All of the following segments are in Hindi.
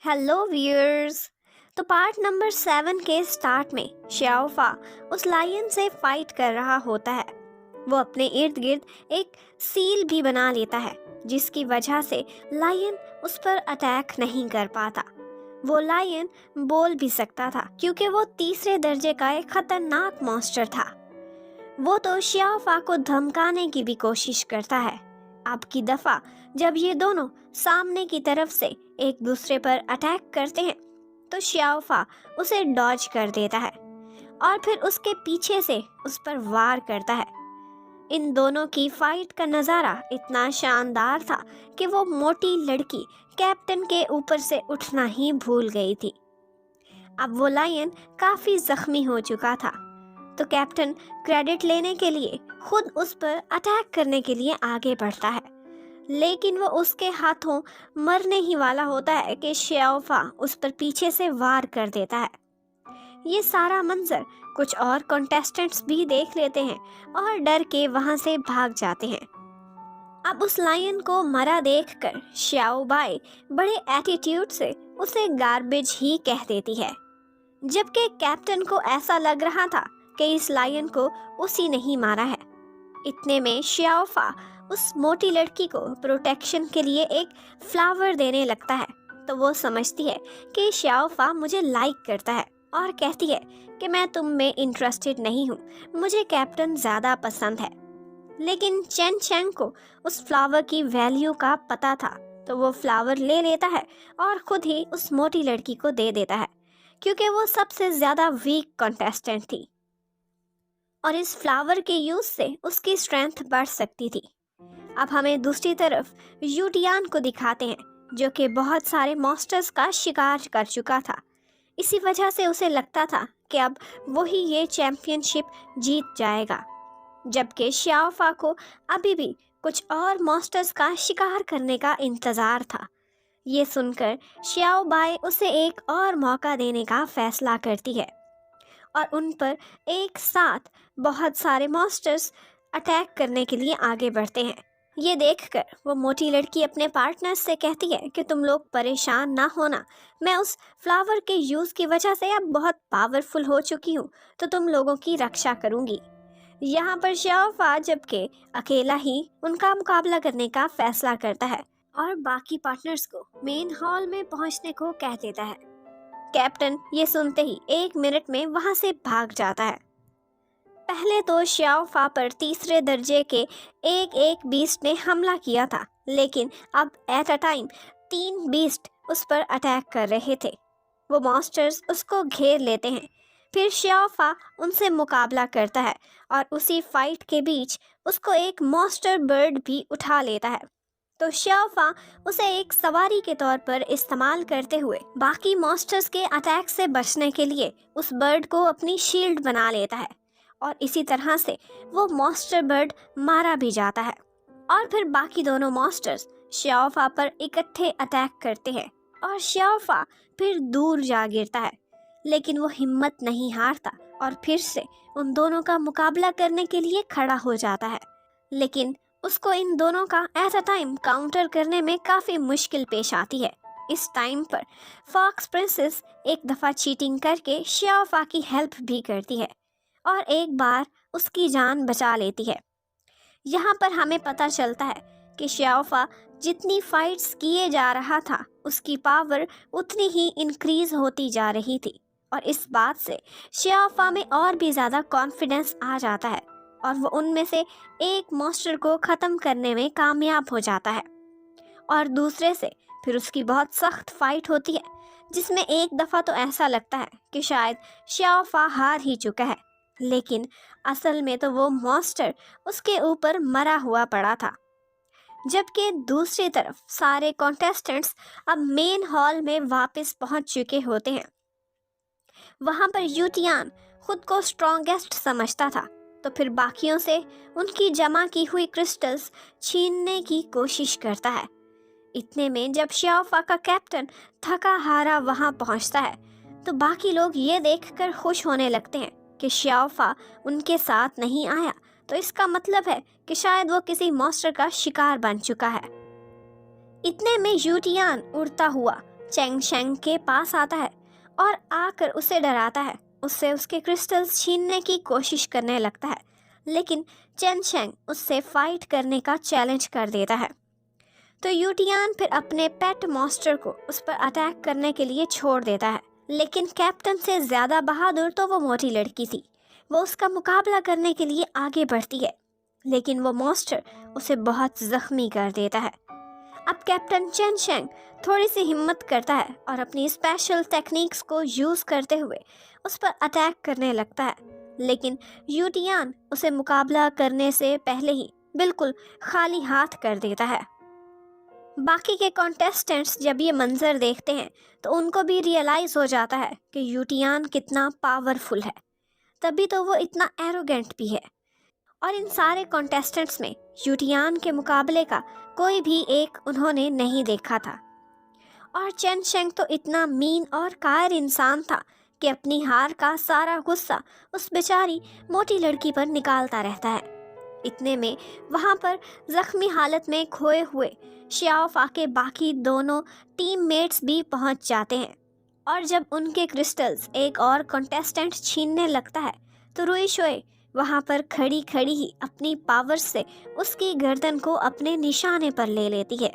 Hello viewers. तो पार्ट नंबर 7 के स्टार्ट में श्याओफा उस लायन से फाइट कर रहा होता है। वो अपने इर्द गिर्द एक सील भी बना लेता है जिसकी वजह से लायन उस पर अटैक नहीं कर पाता। वो लायन बोल भी सकता था क्योंकि वो तीसरे दर्जे का एक खतरनाक मॉन्स्टर था। वो तो श्याओफा को धमकाने की भी कोशिश करता है। अब की दफा जब ये दोनों सामने की तरफ से एक दूसरे पर अटैक करते हैं तो श्याओफा उसे डॉज कर देता है और फिर उसके पीछे से उस पर वार करता है। इन दोनों की फाइट का नज़ारा इतना शानदार था कि वो मोटी लड़की कैप्टन के ऊपर से उठना ही भूल गई थी। अब वो लायन काफ़ी जख्मी हो चुका था तो कैप्टन क्रेडिट लेने के लिए खुद उस पर अटैक करने के लिए आगे बढ़ता है, लेकिन वो उसके हाथों मरने ही वाला होता है कि श्याओफा उस पर पीछे से वार कर देता है। ये सारा मंजर कुछ और कॉन्टेस्टेंट्स भी देख लेते हैं और डर के वहां से भाग जाते हैं। अब उस लायन को मरा देखकर श्याओ बाई बड़े एटीट्यूड से उसे गार्बेज ही कह देती है, जबकि कैप्टन को ऐसा लग रहा था कि इस लायन को उसी ने ही मारा है। इतने में श्याओफा उस मोटी लड़की को प्रोटेक्शन के लिए एक फ्लावर देने लगता है तो वो समझती है कि श्याओफा मुझे लाइक करता है और कहती है कि मैं तुम में इंटरेस्टेड नहीं हूँ, मुझे कैप्टन ज़्यादा पसंद है। लेकिन चेन चैंग को उस फ्लावर की वैल्यू का पता था तो वो फ्लावर ले लेता है और खुद ही उस मोटी लड़की को दे देता है क्योंकि वो सबसे ज़्यादा वीक कंटेस्टेंट थी और इस फ्लावर के यूज से उसकी स्ट्रेंथ बढ़ सकती थी। अब हमें दूसरी तरफ यूटियान को दिखाते हैं जो कि बहुत सारे मॉन्स्टर्स का शिकार कर चुका था। इसी वजह से उसे लगता था कि अब वही ये चैंपियनशिप जीत जाएगा, जबकि श्याओफा को अभी भी कुछ और मॉन्स्टर्स का शिकार करने का इंतज़ार था। ये सुनकर श्याओ बाई उसे एक और मौका देने का फैसला करती है और उन पर एक साथ बहुत सारे मॉन्स्टर्स अटैक करने के लिए आगे बढ़ते हैं। ये देखकर वो मोटी लड़की अपने पार्टनर्स से कहती है कि तुम लोग परेशान ना होना, मैं उस फ्लावर के यूज़ की वजह से अब बहुत पावरफुल हो चुकी हूँ तो तुम लोगों की रक्षा करूँगी। यहाँ पर श्याओफा जबकि अकेला ही उनका मुकाबला करने का फैसला करता है और बाकी पार्टनर्स को मेन हॉल में पहुँचने को कह देता है। कैप्टन ये सुनते ही 1 मिनट में वहां से भाग जाता है। पहले तो श्याओफा पर तीसरे दर्जे के एक बीस्ट ने हमला किया था, लेकिन अब एट अ टाइम 3 बीस्ट उस पर अटैक कर रहे थे। वो मॉन्स्टर्स उसको घेर लेते हैं। फिर श्याओफा उनसे मुकाबला करता है और उसी फाइट के बीच उसको एक मॉन्स्टर बर्ड भी उठा लेता है तो श्याओफा उसे एक सवारी के तौर पर इस्तेमाल करते हुए बाकी मॉन्स्टर्स के अटैक से बचने के लिए उस बर्ड को अपनी शील्ड बना लेता है और इसी तरह से वो मॉन्स्टर बर्ड मारा भी जाता है। और फिर बाकी दोनों मॉन्स्टर्स श्याओफा पर इकट्ठे अटैक करते हैं और श्याओफा फिर दूर जा गिरता है, लेकिन वो हिम्मत नहीं हारता और फिर से उन दोनों का मुकाबला करने के लिए खड़ा हो जाता है। लेकिन उसको इन दोनों का एट अ टाइम काउंटर करने में काफ़ी मुश्किल पेश आती है। इस टाइम पर फॉक्स प्रिंसेस एक दफ़ा चीटिंग करके श्याओफा की हेल्प भी करती है और एक बार उसकी जान बचा लेती है। यहाँ पर हमें पता चलता है कि श्याओफा जितनी फाइट्स किए जा रहा था उसकी पावर उतनी ही इंक्रीज होती जा रही थी और इस बात से श्याओफा में और भी ज़्यादा कॉन्फिडेंस आ जाता है और वो उनमें से एक मॉन्स्टर को ख़त्म करने में कामयाब हो जाता है और दूसरे से फिर उसकी बहुत सख्त फाइट होती है जिसमें एक दफ़ा तो ऐसा लगता है कि शायद श्याओफा हार ही चुका है, लेकिन असल में तो वो मॉन्स्टर उसके ऊपर मरा हुआ पड़ा था। जबकि दूसरी तरफ सारे कॉन्टेस्टेंट्स अब मेन हॉल में वापस पहुंच चुके होते हैं। वहां पर यूटियान खुद को स्ट्रॉन्गेस्ट समझता था तो फिर बाकियों से उनकी जमा की हुई क्रिस्टल्स छीनने की कोशिश करता है। इतने में जब श्याओफा का कैप्टन थका हारा वहां पहुंचता है तो बाकी लोग ये देखकर खुश होने लगते हैं कि श्याओफा उनके साथ नहीं आया तो इसका मतलब है कि शायद वो किसी मॉन्स्टर का शिकार बन चुका है। इतने में यूटियान उड़ता हुआ चेंग शेंग के पास आता है और आकर उसे डराता है, उससे उसके क्रिस्टल्स छीनने की कोशिश करने लगता है, लेकिन चेंग शेंग उससे फाइट करने का चैलेंज कर देता है। तो यूटियान फिर अपने पेट मॉन्स्टर को उस पर अटैक करने के लिए छोड़ देता है, लेकिन कैप्टन से ज़्यादा बहादुर तो वो मोटी लड़की थी। वो उसका मुकाबला करने के लिए आगे बढ़ती है, लेकिन वो मॉन्स्टर उसे बहुत ज़ख्मी कर देता है। अब कैप्टन चेंग शेंग थोड़ी सी हिम्मत करता है और अपनी स्पेशल टेक्निक्स को यूज़ करते हुए उस पर अटैक करने लगता है, लेकिन यूटियान उसे मुकाबला करने से पहले ही बिल्कुल खाली हाथ कर देता है। बाकी के कॉन्टेस्टेंट्स जब ये मंजर देखते हैं तो उनको भी रियलाइज़ हो जाता है कि यूटियान कितना पावरफुल है, तभी तो वो इतना एरोगेंट भी है। और इन सारे कॉन्टेस्टेंट्स में यूटियान के मुकाबले का कोई भी एक उन्होंने नहीं देखा था। और चेंग शेंग तो इतना मीन और कायर इंसान था कि अपनी हार का सारा गुस्सा उस बेचारी मोटी लड़की पर निकालता रहता है। इतने में वहाँ पर जख्मी हालत में खोए हुए शियाओफा के बाकी दोनों टीममेट्स भी पहुँच जाते हैं, और जब उनके क्रिस्टल्स एक और कॉन्टेस्टेंट छीनने लगता है तो रुई शोए वहाँ पर खड़ी खड़ी ही अपनी पावर से उसकी गर्दन को अपने निशाने पर ले लेती है।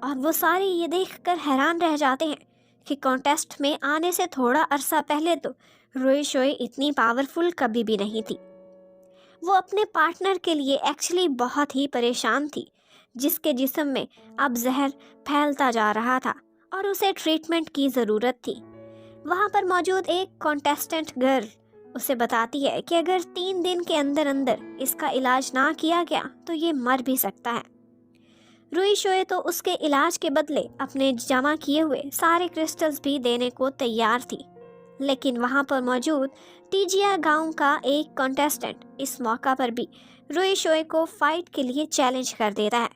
और वो सारे ये देखकर हैरान रह जाते हैं कि कॉन्टेस्ट में आने से थोड़ा अरसा पहले तो रुई शोए इतनी पावरफुल कभी भी नहीं थी। वो अपने पार्टनर के लिए एक्चुअली बहुत ही परेशान थी, जिसके जिस्म में अब जहर फैलता जा रहा था और उसे ट्रीटमेंट की ज़रूरत थी। वहाँ पर मौजूद एक कॉन्टेस्टेंट गर्ल उसे बताती है कि अगर 3 दिन के अंदर अंदर इसका इलाज ना किया गया तो ये मर भी सकता है। रुई शोए तो उसके इलाज के बदले अपने जमा किए हुए सारे क्रिस्टल्स भी देने को तैयार थी, लेकिन वहाँ पर मौजूद टीजिया गांव का एक कॉन्टेस्टेंट इस मौका पर भी रुई शोए को फाइट के लिए चैलेंज कर देता है।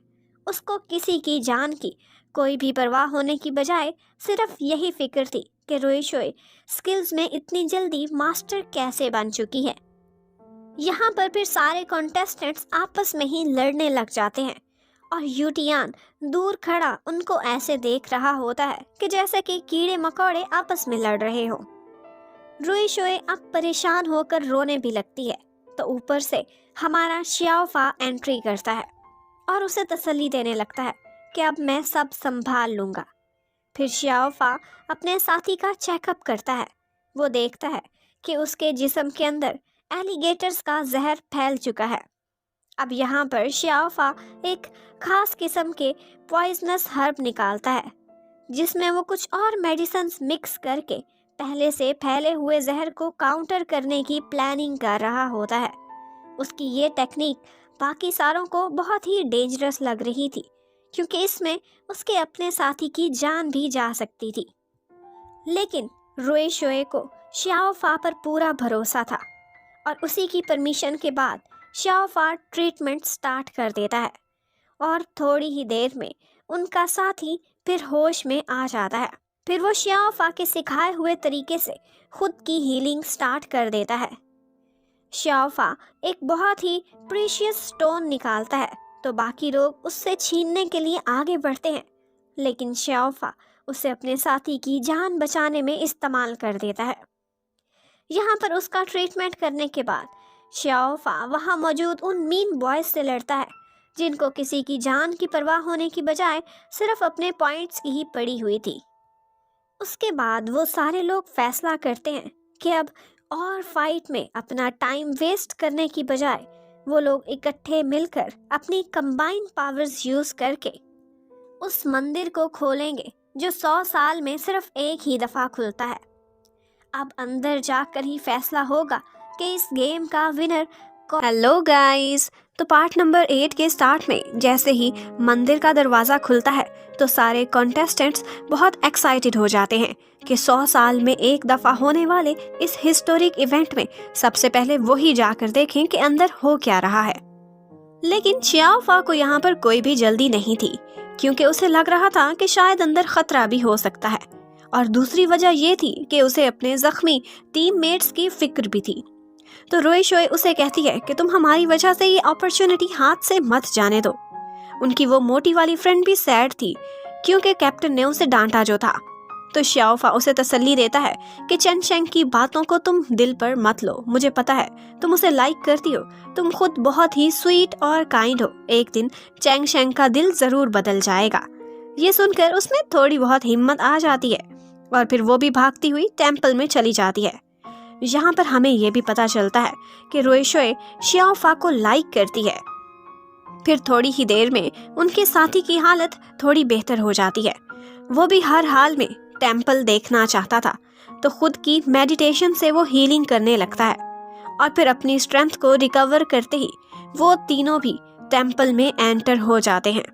उसको किसी की जान की कोई भी परवाह होने की बजाय सिर्फ यही फिक्र थी कि रुई शोए स्किल्स में इतनी जल्दी मास्टर कैसे बन चुकी है। यहाँ पर फिर सारे कॉन्टेस्टेंट्स आपस में ही लड़ने लग जाते हैं और यूटियान दूर खड़ा उनको ऐसे देख रहा होता है कि जैसे कि कीड़े मकोड़े आपस में लड़ रहे हो। रुई शोए अब परेशान होकर रोने भी लगती है, तो ऊपर से हमारा शियाओफा एंट्री करता है और उसे तसल्ली देने लगता है कि अब मैं सब संभाल लूँगा। फिर शियाओफा अपने साथी का चेकअप करता है। वो देखता है कि उसके जिस्म के अंदर एलिगेटर्स का जहर फैल चुका है। अब यहाँ पर शियाओफा एक खास किस्म के पॉइजनस हर्ब निकालता है, जिसमें वो कुछ और मेडिसिन्स मिक्स करके पहले से फैले हुए जहर को काउंटर करने की प्लानिंग कर रहा होता है। उसकी ये टेक्निक बाकी सारों को बहुत ही डेंजरस लग रही थी, क्योंकि इसमें उसके अपने साथी की जान भी जा सकती थी। लेकिन रुई शोए को शियाओफा पर पूरा भरोसा था और उसी की परमिशन के बाद शियाओफा ट्रीटमेंट स्टार्ट कर देता है और थोड़ी ही देर में उनका साथी फिर होश में आ जाता है। फिर वो शियाओफा के सिखाए हुए तरीके से खुद की हीलिंग स्टार्ट कर देता है। शियाओफा एक बहुत ही प्रीशियस स्टोन निकालता है, तो बाकी लोग उससे छीनने के लिए आगे बढ़ते हैं, लेकिन शियाओफा उसे अपने साथी की जान बचाने में इस्तेमाल कर देता है। यहाँ पर उसका ट्रीटमेंट करने के बाद शियाओफा वहाँ मौजूद उन मीन बॉयज से लड़ता है, जिनको किसी की जान की परवाह होने की बजाय सिर्फ अपने पॉइंट्स की ही पड़ी हुई थी। उसके बाद वो सारे लोग फैसला करते हैं कि अब और फाइट में अपना टाइम वेस्ट करने की बजाय वो लोग इकट्ठे मिलकर अपनी कंबाइंड पावर्स यूज़ करके उस मंदिर को खोलेंगे जो 100 साल में सिर्फ एक ही दफ़ा खुलता है। अब अंदर जाकर ही फैसला होगा कि इस गेम का विनर कौन। हेलो गाइस, तो पार्ट नंबर 8 के स्टार्ट में जैसे ही मंदिर का दरवाज़ा खुलता है तो सारे कॉन्टेस्टेंट्स बहुत एक्साइटेड हो जाते हैं कि 100 साल में एक दफ़ा होने वाले इस हिस्टोरिक इवेंट में सबसे पहले वही जाकर देखें कि अंदर हो क्या रहा है। लेकिन शियाओफा को यहाँ पर कोई भी जल्दी नहीं थी, क्योंकि उसे लग रहा था कि शायद अंदर खतरा भी हो सकता है, और दूसरी वजह ये थी कि उसे अपने जख्मी टीममेट्स की फिक्र भी थी। तो रुई शोए उसे कहती है कि तुम हमारी वजह से ये अपॉर्चुनिटी हाथ से मत जाने दो। उनकी वो मोटी वाली फ्रेंड भी सैड थी, क्योंकि कैप्टन ने उसे डांटा जो था। तो श्याओफा उसे तसल्ली देता है कि चेन शेंग की बातों को तुम दिल पर मत लो, मुझे पता है तुम उसे लाइक करती हो, तुम खुद बहुत ही स्वीट और काइंड हो, एक दिन चेंग शेंग का दिल जरूर बदल जाएगा। ये सुनकर उसमें थोड़ी बहुत हिम्मत आ जाती है और फिर वो भी भागती हुई टेम्पल में चली जाती है। यहाँ पर हमें ये भी पता चलता है कि रुएशुए श्याओफा को लाइक करती है। फिर थोड़ी ही देर में उनके साथी की हालत थोड़ी बेहतर हो जाती है। वो भी हर हाल में टेम्पल देखना चाहता था, तो खुद की मेडिटेशन से वो हीलिंग करने लगता है और फिर अपनी स्ट्रेंथ को रिकवर करते ही वो तीनों भी टेम्पल में एंटर हो जाते हैं।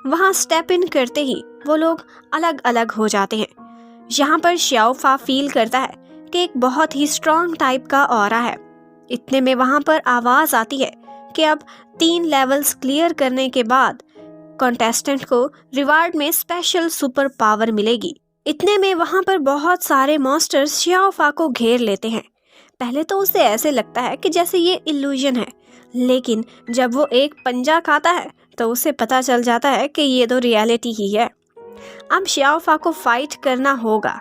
वहाँ स्टेप इन करते ही वो लोग अलग अलग हो जाते हैं। यहाँ पर श्याओफा फील करता है कि एक बहुत ही स्ट्रॉन्ग टाइप का ऑरा है। इतने में वहाँ पर आवाज़ आती है कि अब 3 लेवल्स क्लियर करने के बाद कॉन्टेस्टेंट को रिवार्ड में स्पेशल सुपर पावर मिलेगी। इतने में वहाँ पर बहुत सारे मॉन्स्टर्स श्याओफा को घेर लेते हैं। पहले तो उसे ऐसे लगता है कि जैसे ये इल्यूजन है, लेकिन जब वो एक पंजा खाता है तो उसे पता चल जाता है कि ये तो रियलिटी ही है। अब श्याओफा को फाइट करना होगा।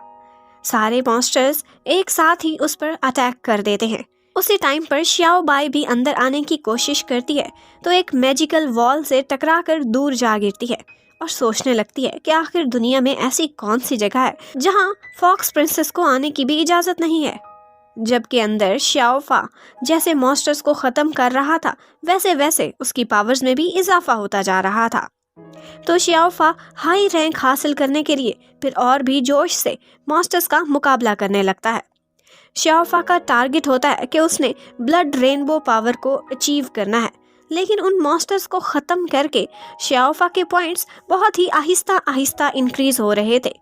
सारे मॉन्स्टर्स एक साथ ही उस पर अटैक कर देते हैं। उसी टाइम पर श्याओ बाई भी अंदर आने की कोशिश करती है तो एक मैजिकल वॉल से टकराकर दूर जा गिरती है और सोचने लगती है कि आखिर दुनिया में ऐसी कौन सी जगह है जहाँ फॉक्स प्रिंसेस को आने की भी इजाज़त नहीं है। जबकि अंदर श्याओफा जैसे मॉन्स्टर्स को ख़त्म कर रहा था, वैसे वैसे उसकी पावर्स में भी इजाफा होता जा रहा था। तो श्याओफा हाई रैंक हासिल करने के लिए फिर और भी जोश से मॉन्स्टर्स का मुकाबला करने लगता है। श्याओफा का टारगेट होता है कि उसने ब्लड रेनबो पावर को अचीव करना है, लेकिन उन मॉन्स्टर्स को ख़त्म करके श्याओफा के पॉइंट्स बहुत ही आहिस्ता आहिस्ता इंक्रीज हो रहे थे।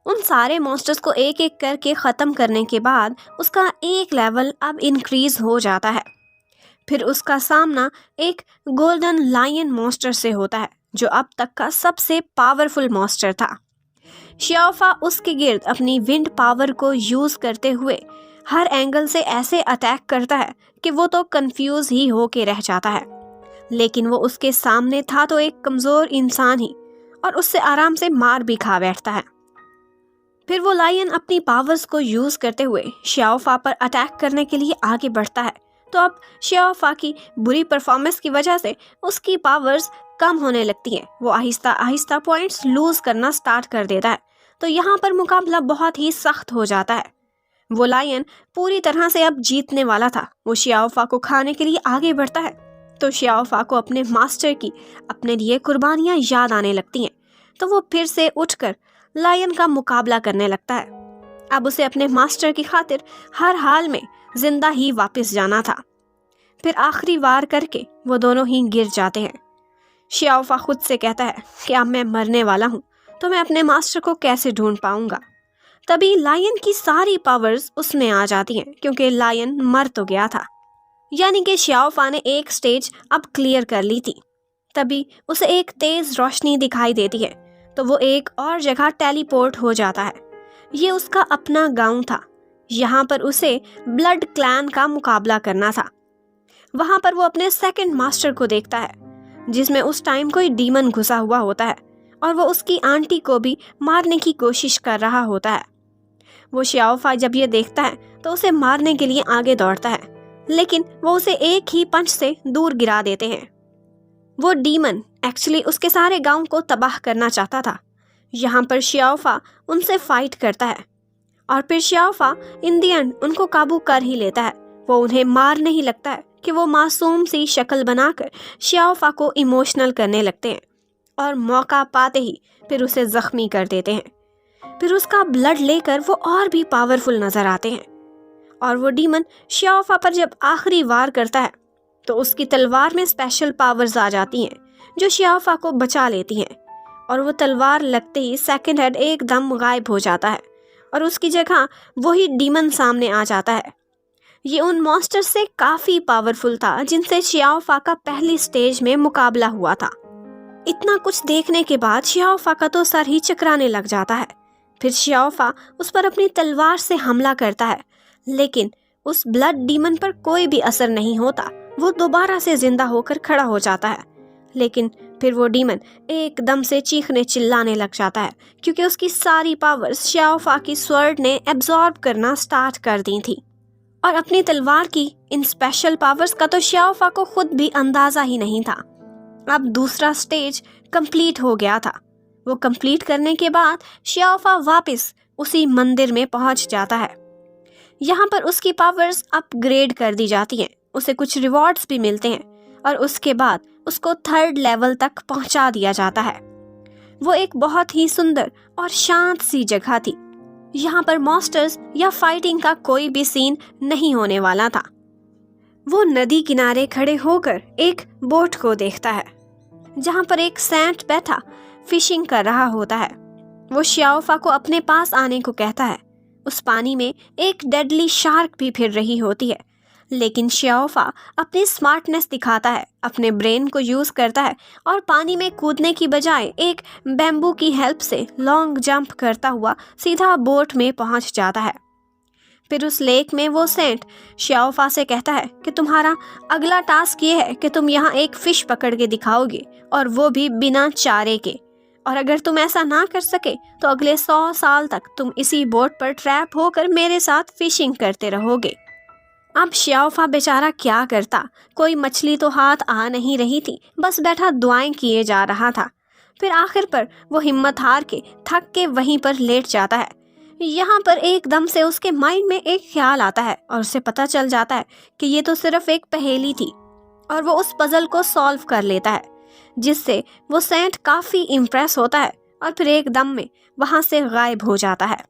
उन सारे मॉन्स्टर्स को एक एक करके ख़त्म करने के बाद उसका एक लेवल अब इंक्रीज हो जाता है। फिर उसका सामना एक गोल्डन लायन मॉन्स्टर से होता है, जो अब तक का सबसे पावरफुल मॉन्स्टर था। श्याओफा उसके गिर्द अपनी विंड पावर को यूज़ करते हुए हर एंगल से ऐसे अटैक करता है कि वो तो कंफ्यूज ही होके रह जाता है। लेकिन वो उसके सामने था तो एक कमज़ोर इंसान ही, और उससे आराम से मार भी खा बैठता है। फिर वो लायन अपनी पावर्स को यूज़ करते हुए श्याओफा पर अटैक करने के लिए आगे बढ़ता है। तो अब श्याओफा की बुरी परफॉर्मेंस की वजह से उसकी पावर्स कम होने लगती हैं। वो आहिस्ता आहिस्ता पॉइंट्स लूज करना स्टार्ट कर देता है। तो यहाँ पर मुकाबला बहुत ही सख्त हो जाता है। वो लायन पूरी तरह से अब जीतने वाला था। वो श्याओफा को खाने के लिए आगे बढ़ता है तो श्याओफा को अपने मास्टर की अपने लिए कुर्बानियाँ याद आने लगती हैं। तो वो फिर से उठकर लायन का मुकाबला करने लगता है। अब उसे अपने मास्टर की खातिर हर हाल में जिंदा ही वापस जाना था। फिर आखिरी वार करके वो दोनों ही गिर जाते हैं। श्याओफा खुद से कहता है कि अब मैं मरने वाला हूँ, तो मैं अपने मास्टर को कैसे ढूंढ पाऊंगा। तभी लायन की सारी पावर्स उसमें आ जाती हैं, क्योंकि लायन मर तो गया था। यानी कि श्याओफा ने एक स्टेज अब क्लियर कर ली थी। तभी उसे एक तेज रोशनी दिखाई देती है, तो वो एक और जगह टेलीपोर्ट हो जाता है। ये उसका अपना गांव था। यहाँ पर उसे ब्लड क्लैन का मुकाबला करना था। वहाँ पर वो अपने सेकंड मास्टर को देखता है, जिसमें उस टाइम कोई डीमन घुसा हुआ होता है और वो उसकी आंटी को भी मारने की कोशिश कर रहा होता है। वो श्याओफा जब ये देखता है तो उसे मारने के लिए आगे दौड़ता है, लेकिन वो उसे एक ही पंच से दूर गिरा देते हैं। वो डीमन एक्चुअली उसके सारे गांव को तबाह करना चाहता था। यहाँ पर श्याओफा उनसे फाइट करता है और फिर श्याओफा इन दी एंड उनको काबू कर ही लेता है। वो उन्हें मारने ही लगता है कि वो मासूम सी शक्ल बनाकर श्याओफा को इमोशनल करने लगते हैं और मौका पाते ही फिर उसे जख्मी कर देते हैं। फिर उसका ब्लड लेकर वो और भी पावरफुल नजर आते हैं और वो डीमन श्याओफा पर जब आखिरी वार करता है तो उसकी तलवार में स्पेशल पावर्स आ जाती हैं जो श्याओफा को बचा लेती हैं, और वो तलवार लगते ही सेकंड हेड एकदम गायब हो जाता है और उसकी जगह वही डीमन सामने आ जाता है। ये उन मॉन्स्टर से काफ़ी पावरफुल था जिनसे श्याओफा का पहली स्टेज में मुकाबला हुआ था। इतना कुछ देखने के बाद श्याओफा का तो सर ही चकराने लग जाता है। फिर श्याओफा उस पर अपनी तलवार से हमला करता है, लेकिन उस ब्लड डीमन पर कोई भी असर नहीं होता। वो दोबारा से जिंदा होकर खड़ा हो जाता है, लेकिन फिर वो डीमन एकदम से चीखने चिल्लाने लग जाता है क्योंकि उसकी सारी पावर्स श्याओफा की स्वर्ड ने एब्जॉर्ब करना स्टार्ट कर दी थी। और अपनी तलवार की इन स्पेशल पावर्स का तो श्याओफा को खुद भी अंदाजा ही नहीं था। अब दूसरा स्टेज कंप्लीट हो गया था। वो कंप्लीट करने के बाद श्याओफा वापस उसी मंदिर में पहुंच जाता है। यहाँ पर उसकी पावर्स अपग्रेड कर दी जाती हैं, उसे कुछ रिवॉर्ड्स भी मिलते हैं और उसके बाद उसको 3rd लेवल तक पहुंचा दिया जाता है। वो एक बहुत ही सुंदर और शांत सी जगह थी। यहाँ पर मॉन्स्टर्स या फाइटिंग का कोई भी सीन नहीं होने वाला था। वो नदी किनारे खड़े होकर एक बोट को देखता है जहाँ पर एक सैंट बैठा फिशिंग कर रहा होता है। वो श्याओफा को अपने पास आने को कहता है। उस पानी में एक डेडली शार्क भी फिर रही होती है, लेकिन श्याओफा अपनी स्मार्टनेस दिखाता है, अपने ब्रेन को यूज करता है और पानी में कूदने की बजाय एक बैम्बू की हेल्प से लॉन्ग जंप करता हुआ सीधा बोट में पहुंच जाता है। फिर उस लेक में वो सेंट श्याओफा से कहता है कि तुम्हारा अगला टास्क ये है कि तुम यहाँ एक फिश पकड़ के दिखाओगे और वो भी बिना चारे के, और अगर तुम ऐसा ना कर सके तो अगले 100 साल तक तुम इसी बोट पर ट्रैप होकर मेरे साथ फिशिंग करते रहोगे। अब श्याओफा बेचारा क्या करता, कोई मछली तो हाथ आ नहीं रही थी, बस बैठा दुआएं किए जा रहा था। फिर आखिर पर वो हिम्मत हार के थक के वहीं पर लेट जाता है। यहाँ पर एकदम से उसके माइंड में एक ख्याल आता है और उसे पता चल जाता है कि ये तो सिर्फ एक पहेली थी, और वो उस पजल को सॉल्व कर लेता है, जिससे वो सेंट काफ़ी इम्प्रेस होता है और फिर एकदम में वहाँ से गायब हो जाता है।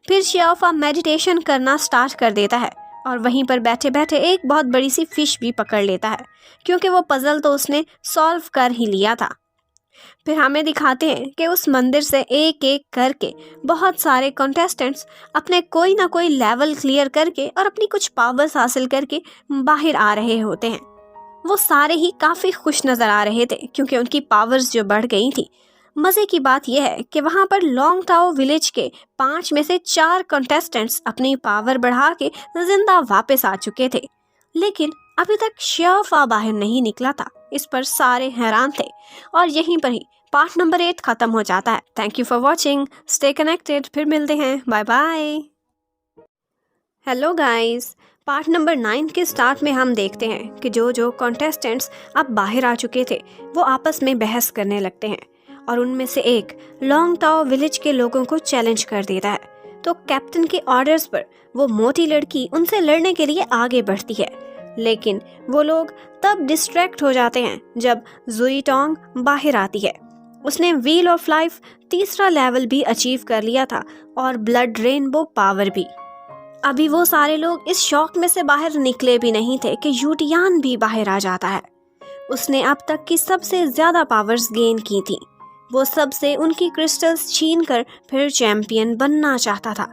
फिर श्याओफा मेडिटेशन करना स्टार्ट कर देता है और वहीं पर बैठे बैठे एक बहुत बड़ी सी फिश भी पकड़ लेता है, क्योंकि वो पजल तो उसने सॉल्व कर ही लिया था। फिर हमें दिखाते हैं कि उस मंदिर से एक एक करके बहुत सारे कंटेस्टेंट्स अपने कोई ना कोई लेवल क्लियर करके और अपनी कुछ पावर्स हासिल करके बाहर आ रहे होते हैं। वो सारे ही काफ़ी खुश नज़र आ रहे थे क्योंकि उनकी पावर्स जो बढ़ गई थी। मज़े की बात यह है कि वहाँ पर लॉन्ग टाओ विलेज के 5 में से 4 कंटेस्टेंट्स अपनी पावर बढ़ा के जिंदा वापस आ चुके थे, लेकिन अभी तक श्याओफा बाहर नहीं निकला था। इस पर सारे हैरान थे और यहीं पर ही पार्ट नंबर 8 खत्म हो जाता है। Thank you for watching, stay connected, फिर मिलते हैं, bye bye. Hello guys, part number 9 के स्टार्ट में हम देखते हैं कि जो कॉन्टेस्टेंट्स अब बाहर आ चुके थे वो आपस में बहस करने लगते हैं और उनमें से एक लॉन्ग टाओ विलेज के लोगों को चैलेंज कर देता है। तो कैप्टन के ऑर्डर्स पर वो मोटी लड़की उनसे लड़ने के लिए आगे बढ़ती है, लेकिन वो लोग तब डिस्ट्रैक्ट हो जाते हैं जब जुई टोंग बाहर आती है। उसने व्हील ऑफ लाइफ 3रा लेवल भी अचीव कर लिया था और ब्लड रेनबो पावर भी। अभी वो सारे लोग इस शॉक में से बाहर निकले भी नहीं थे कि यूटियान भी बाहर आ जाता है। उसने अब तक की सबसे ज़्यादा पावर्स गेन की थी। वो सबसे उनकी क्रिस्टल्स छीन कर फिर चैंपियन बनना चाहता था।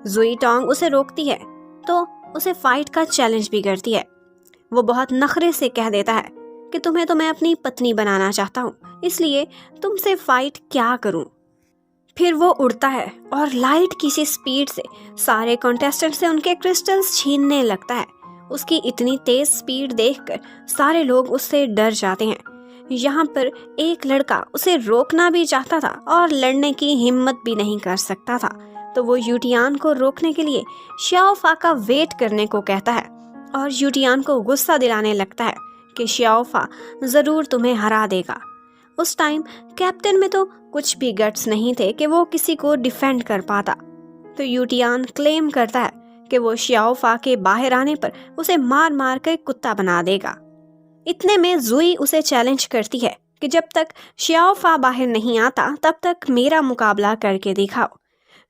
जुई टोंग उसे रोकती है तो उसे फाइट का चैलेंज भी करती है। वो बहुत नखरे से कह देता है कि तुम्हें तो मैं अपनी पत्नी बनाना चाहता हूँ, इसलिए तुमसे फाइट क्या करूँ। फिर वो उड़ता है और लाइट की सी स्पीड से सारे कॉन्टेस्टेंट से उनके क्रिस्टल्स छीनने लगता है। उसकी इतनी तेज स्पीड देखकर सारे लोग उससे डर जाते हैं। यहाँ पर एक लड़का उसे रोकना भी चाहता था और लड़ने की हिम्मत भी नहीं कर सकता था, तो वो यूटियान को रोकने के लिए श्याओफा का वेट करने को कहता है और यूटियान को गुस्सा दिलाने लगता है कि श्याओफा ज़रूर तुम्हें हरा देगा। उस टाइम कैप्टन में तो कुछ भी गट्स नहीं थे कि वो किसी को डिफेंड कर पाता, तो यूटियान क्लेम करता है कि वो श्याओफा के बाहर आने पर उसे मार मार कर कुत्ता बना देगा। इतने में जुई उसे चैलेंज करती है कि जब तक श्याओफा बाहर नहीं आता तब तक मेरा मुकाबला करके दिखाओ।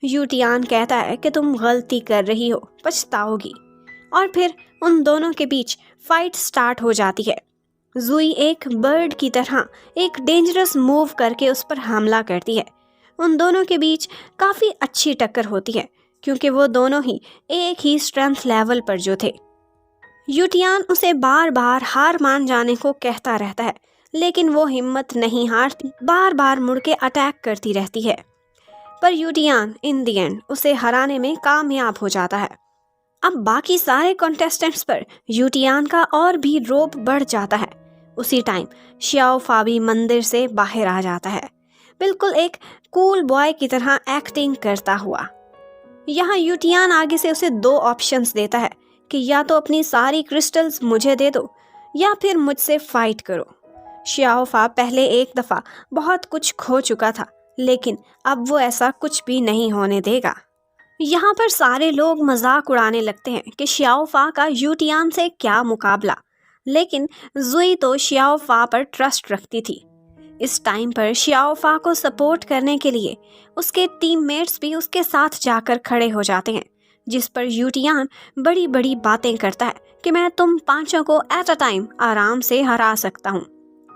यूटियान कहता है कि तुम गलती कर रही हो, पछताओगी। और फिर उन दोनों के बीच फाइट स्टार्ट हो जाती है। जुई एक बर्ड की तरह एक डेंजरस मूव करके उस पर हमला करती है। उन दोनों के बीच काफ़ी अच्छी टक्कर होती है क्योंकि वो दोनों ही एक ही स्ट्रेंथ लेवल पर जो थे। यूटियान उसे बार बार हार मान जाने को कहता रहता है, लेकिन वो हिम्मत नहीं हारती, बार बार मुड़ के अटैक करती रहती है। पर यूटियान इन दी एंड उसे हराने में कामयाब हो जाता है। अब बाकी सारे कॉन्टेस्टेंट्स पर यूटियान का और भी रोब बढ़ जाता है। उसी टाइम श्याओफा भी मंदिर से बाहर आ जाता है, बिल्कुल एक कूल बॉय की तरह एक्टिंग करता हुआ। यहाँ यूटियान आगे से उसे दो ऑप्शंस देता है कि या तो अपनी सारी क्रिस्टल्स मुझे दे दो या फिर मुझसे फाइट करो। श्याओफा पहले एक दफ़ा बहुत कुछ खो चुका था, लेकिन अब वो ऐसा कुछ भी नहीं होने देगा। यहाँ पर सारे लोग मजाक उड़ाने लगते हैं कि श्याओफा का यूटियान से क्या मुकाबला, लेकिन जुई तो श्याओफा पर ट्रस्ट रखती थी। इस टाइम पर श्याओफा को सपोर्ट करने के लिए उसके टीममेट्स भी उसके साथ जाकर खड़े हो जाते हैं, जिस पर यूटियान बड़ी बड़ी बातें करता है कि मैं तुम पांचों को एट अ टाइम आराम से हरा सकता हूँ।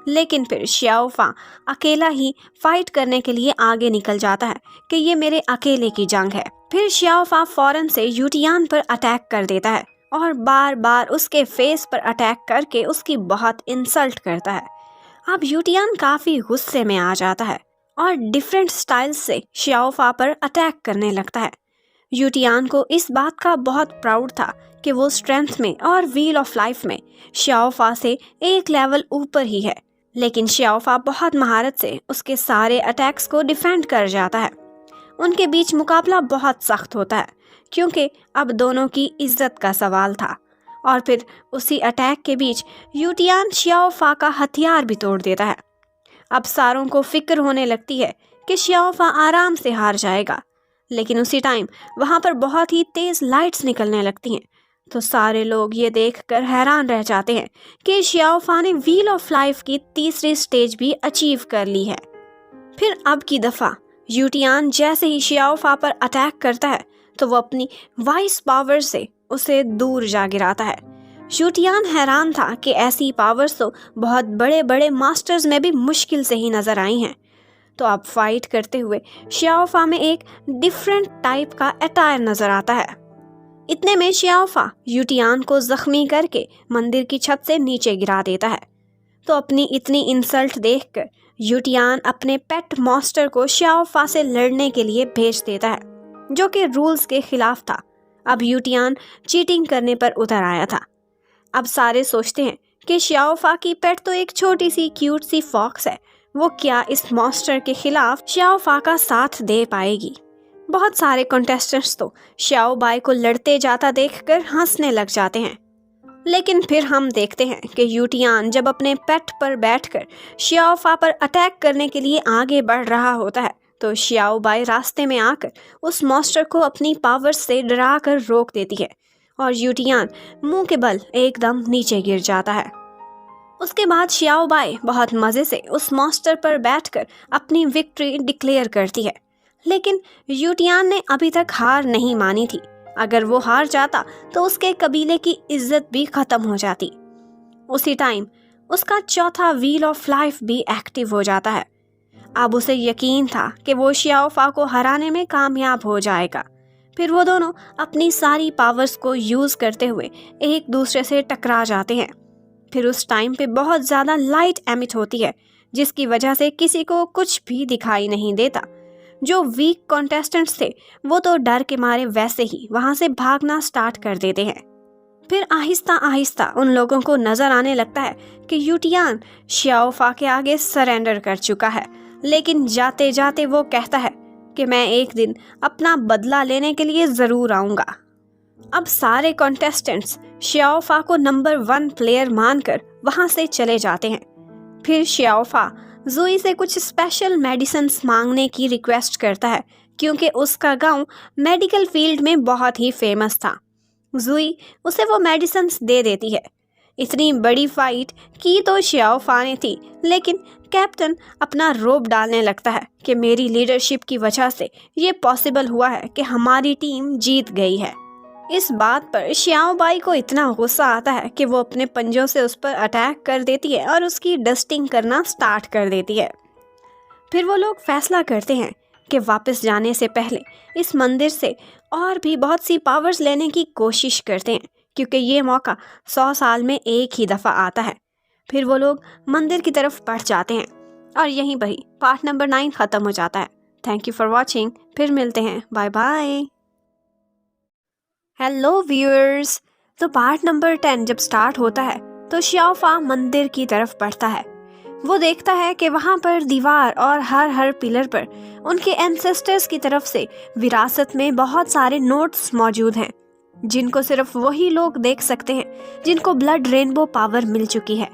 लेकिन फिर श्याओफा अकेला ही फाइट करने के लिए आगे निकल जाता है कि ये मेरे अकेले की जंग है। फिर श्याओफा फौरन से यूटियान पर अटैक कर देता है और बार बार उसके फेस पर अटैक करके उसकी बहुत इंसल्ट करता है। अब यूटियान काफ़ी गुस्से में आ जाता है और डिफरेंट स्टाइल्स से श्याओफा पर अटैक करने लगता है। यूटियान को इस बात का बहुत प्राउड था कि वो स्ट्रेंथ में और व्हील ऑफ लाइफ में श्याओफा से एक लेवल ऊपर ही है, लेकिन श्याओफा बहुत महारत से उसके सारे अटैक्स को डिफेंड कर जाता है। उनके बीच मुकाबला बहुत सख्त होता है क्योंकि अब दोनों की इज्जत का सवाल था। और फिर उसी अटैक के बीच यूटियान श्याओफा का हथियार भी तोड़ देता है। अब सारों को फिक्र होने लगती है कि श्याओफा आराम से हार जाएगा, लेकिन उसी टाइम वहाँ पर बहुत ही तेज़ लाइट्स निकलने लगती हैं। तो सारे लोग ये देखकर हैरान रह जाते हैं कि श्याओफा ने व्हील ऑफ लाइफ की तीसरी स्टेज भी अचीव कर ली है। फिर अब की दफ़ा यूटियान जैसे ही श्याओफा पर अटैक करता है तो वो अपनी वाइस पावर से उसे दूर जा गिराता है। यूटियान हैरान था कि ऐसी पावर्स तो बहुत बड़े बड़े मास्टर्स में भी मुश्किल से ही नज़र आई हैं। तो अब फाइट करते हुए श्याओफा में एक डिफरेंट टाइप का अटायर नज़र आता है। इतने में श्याओफा यूटियान को जख्मी करके मंदिर की छत से नीचे गिरा देता है। तो अपनी इतनी इंसल्ट देखकर यूटियान अपने पेट मॉन्स्टर को श्याओफा से लड़ने के लिए भेज देता है, जो कि रूल्स के खिलाफ था। अब यूटियान चीटिंग करने पर उतर आया था। अब सारे सोचते हैं कि श्याओफा की पेट तो एक छोटी सी क्यूट सी फॉक्स है, वो क्या इस मॉन्स्टर के खिलाफ श्याओफा का साथ दे पाएगी। बहुत सारे कंटेस्टेंट्स तो श्याओ बाई को लड़ते जाता देखकर हंसने लग जाते हैं। लेकिन फिर हम देखते हैं कि यूटियान जब अपने पेट पर बैठकर श्याओफा पर अटैक करने के लिए आगे बढ़ रहा होता है तो श्याओ बाई रास्ते में आकर उस मॉन्स्टर को अपनी पावर से डरा कर रोक देती है और यूटियान मुंह के बल एकदम नीचे गिर जाता है। उसके बाद श्याओ बाई बहुत मज़े से उस मॉन्स्टर पर बैठकर अपनी विक्ट्री डिक्लेयर करती है, लेकिन यूटियान ने अभी तक हार नहीं मानी थी। अगर वो हार जाता तो उसके कबीले की इज्जत भी खत्म हो जाती। उसी टाइम उसका चौथा व्हील ऑफ लाइफ भी एक्टिव हो जाता है। अब उसे यकीन था कि वो श्याओफा को हराने में कामयाब हो जाएगा। फिर वो दोनों अपनी सारी पावर्स को यूज़ करते हुए एक दूसरे से टकरा जाते हैं। फिर उस टाइम पे बहुत ज़्यादा लाइट एमिट होती है, जिसकी वजह से किसी को कुछ भी दिखाई नहीं देता। जो वीक कॉन्टेस्टेंट्स थे वो तो डर के मारे वैसे ही वहाँ से भागना स्टार्ट कर देते हैं। फिर आहिस्ता आहिस्ता उन लोगों को नज़र आने लगता है कि यूटियान श्याओफा के आगे सरेंडर कर चुका है, लेकिन जाते जाते वो कहता है कि मैं एक दिन अपना बदला लेने के लिए ज़रूर आऊँगा। अब सारे कॉन्टेस्टेंट्स श्याओफा को नंबर 1 प्लेयर मानकर वहाँ से चले जाते हैं। फिर श्याओफा जुई से कुछ स्पेशल मेडिसिन्स मांगने की रिक्वेस्ट करता है, क्योंकि उसका गांव मेडिकल फील्ड में बहुत ही फेमस था। जुई उसे वो मेडिसिन्स दे देती है। इतनी बड़ी फाइट की तो श्याओफा ने थी, लेकिन कैप्टन अपना रोब डालने लगता है कि मेरी लीडरशिप की वजह से ये पॉसिबल हुआ है कि हमारी टीम जीत गई है। इस बात पर श्याओ बाई को इतना गुस्सा आता है कि वो अपने पंजों से उस पर अटैक कर देती है और उसकी डस्टिंग करना स्टार्ट कर देती है। फिर वो लोग फैसला करते हैं कि वापस जाने से पहले इस मंदिर से और भी बहुत सी पावर्स लेने की कोशिश करते हैं, क्योंकि ये मौका 100 साल में एक ही दफ़ा आता है। फिर वो लोग मंदिर की तरफ बढ़ जाते हैं और यहीं पर ही पार्ट नंबर 9 ख़त्म हो जाता है। Thank you for watching. फिर मिलते हैं। Bye bye. Hello viewers. तो पार्ट नंबर 10 जब स्टार्ट होता है तो श्याओफा मंदिर की तरफ बढ़ता है। वो देखता है कि वहाँ पर दीवार और हर पिलर पर उनके एंसेस्टर्स की तरफ से विरासत में बहुत सारे नोट्स मौजूद हैं, जिनको सिर्फ वही लोग देख सकते हैं जिनको ब्लड रेनबो पावर मिल चुकी है।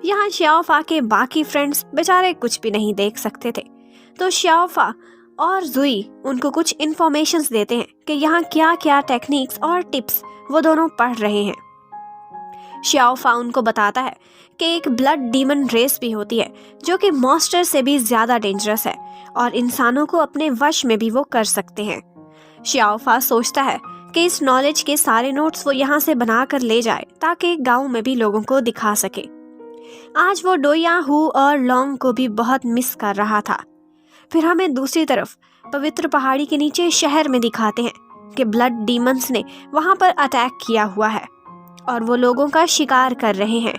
यहाँ श्याओफा के बाकी फ्रेंड्स बेचारे कुछ भी नहीं देख सकते थे। तो श्याओफा और जुई उनको कुछ इन्फॉर्मेशंस देते हैं कि यहाँ क्या क्या टेक्निक्स और टिप्स वो दोनों पढ़ रहे हैं। श्याओफा उनको बताता है कि एक ब्लड डीमन रेस भी होती है जो कि मॉन्स्टर से भी ज्यादा डेंजरस है और इंसानों को अपने वश में भी वो कर सकते हैं। श्याओफा सोचता है कि इस नॉलेज के सारे नोट्स वो यहाँ से बना कर ले जाए ताकि गांव में भी लोगों को दिखा सके। आज वो डोया, हु और लॉन्ग को भी बहुत मिस कर रहा था। फिर हमें दूसरी तरफ पवित्र पहाड़ी के नीचे शहर में दिखाते हैं कि ब्लड डीमंस ने वहां पर अटैक किया हुआ है और वो लोगों का शिकार कर रहे हैं।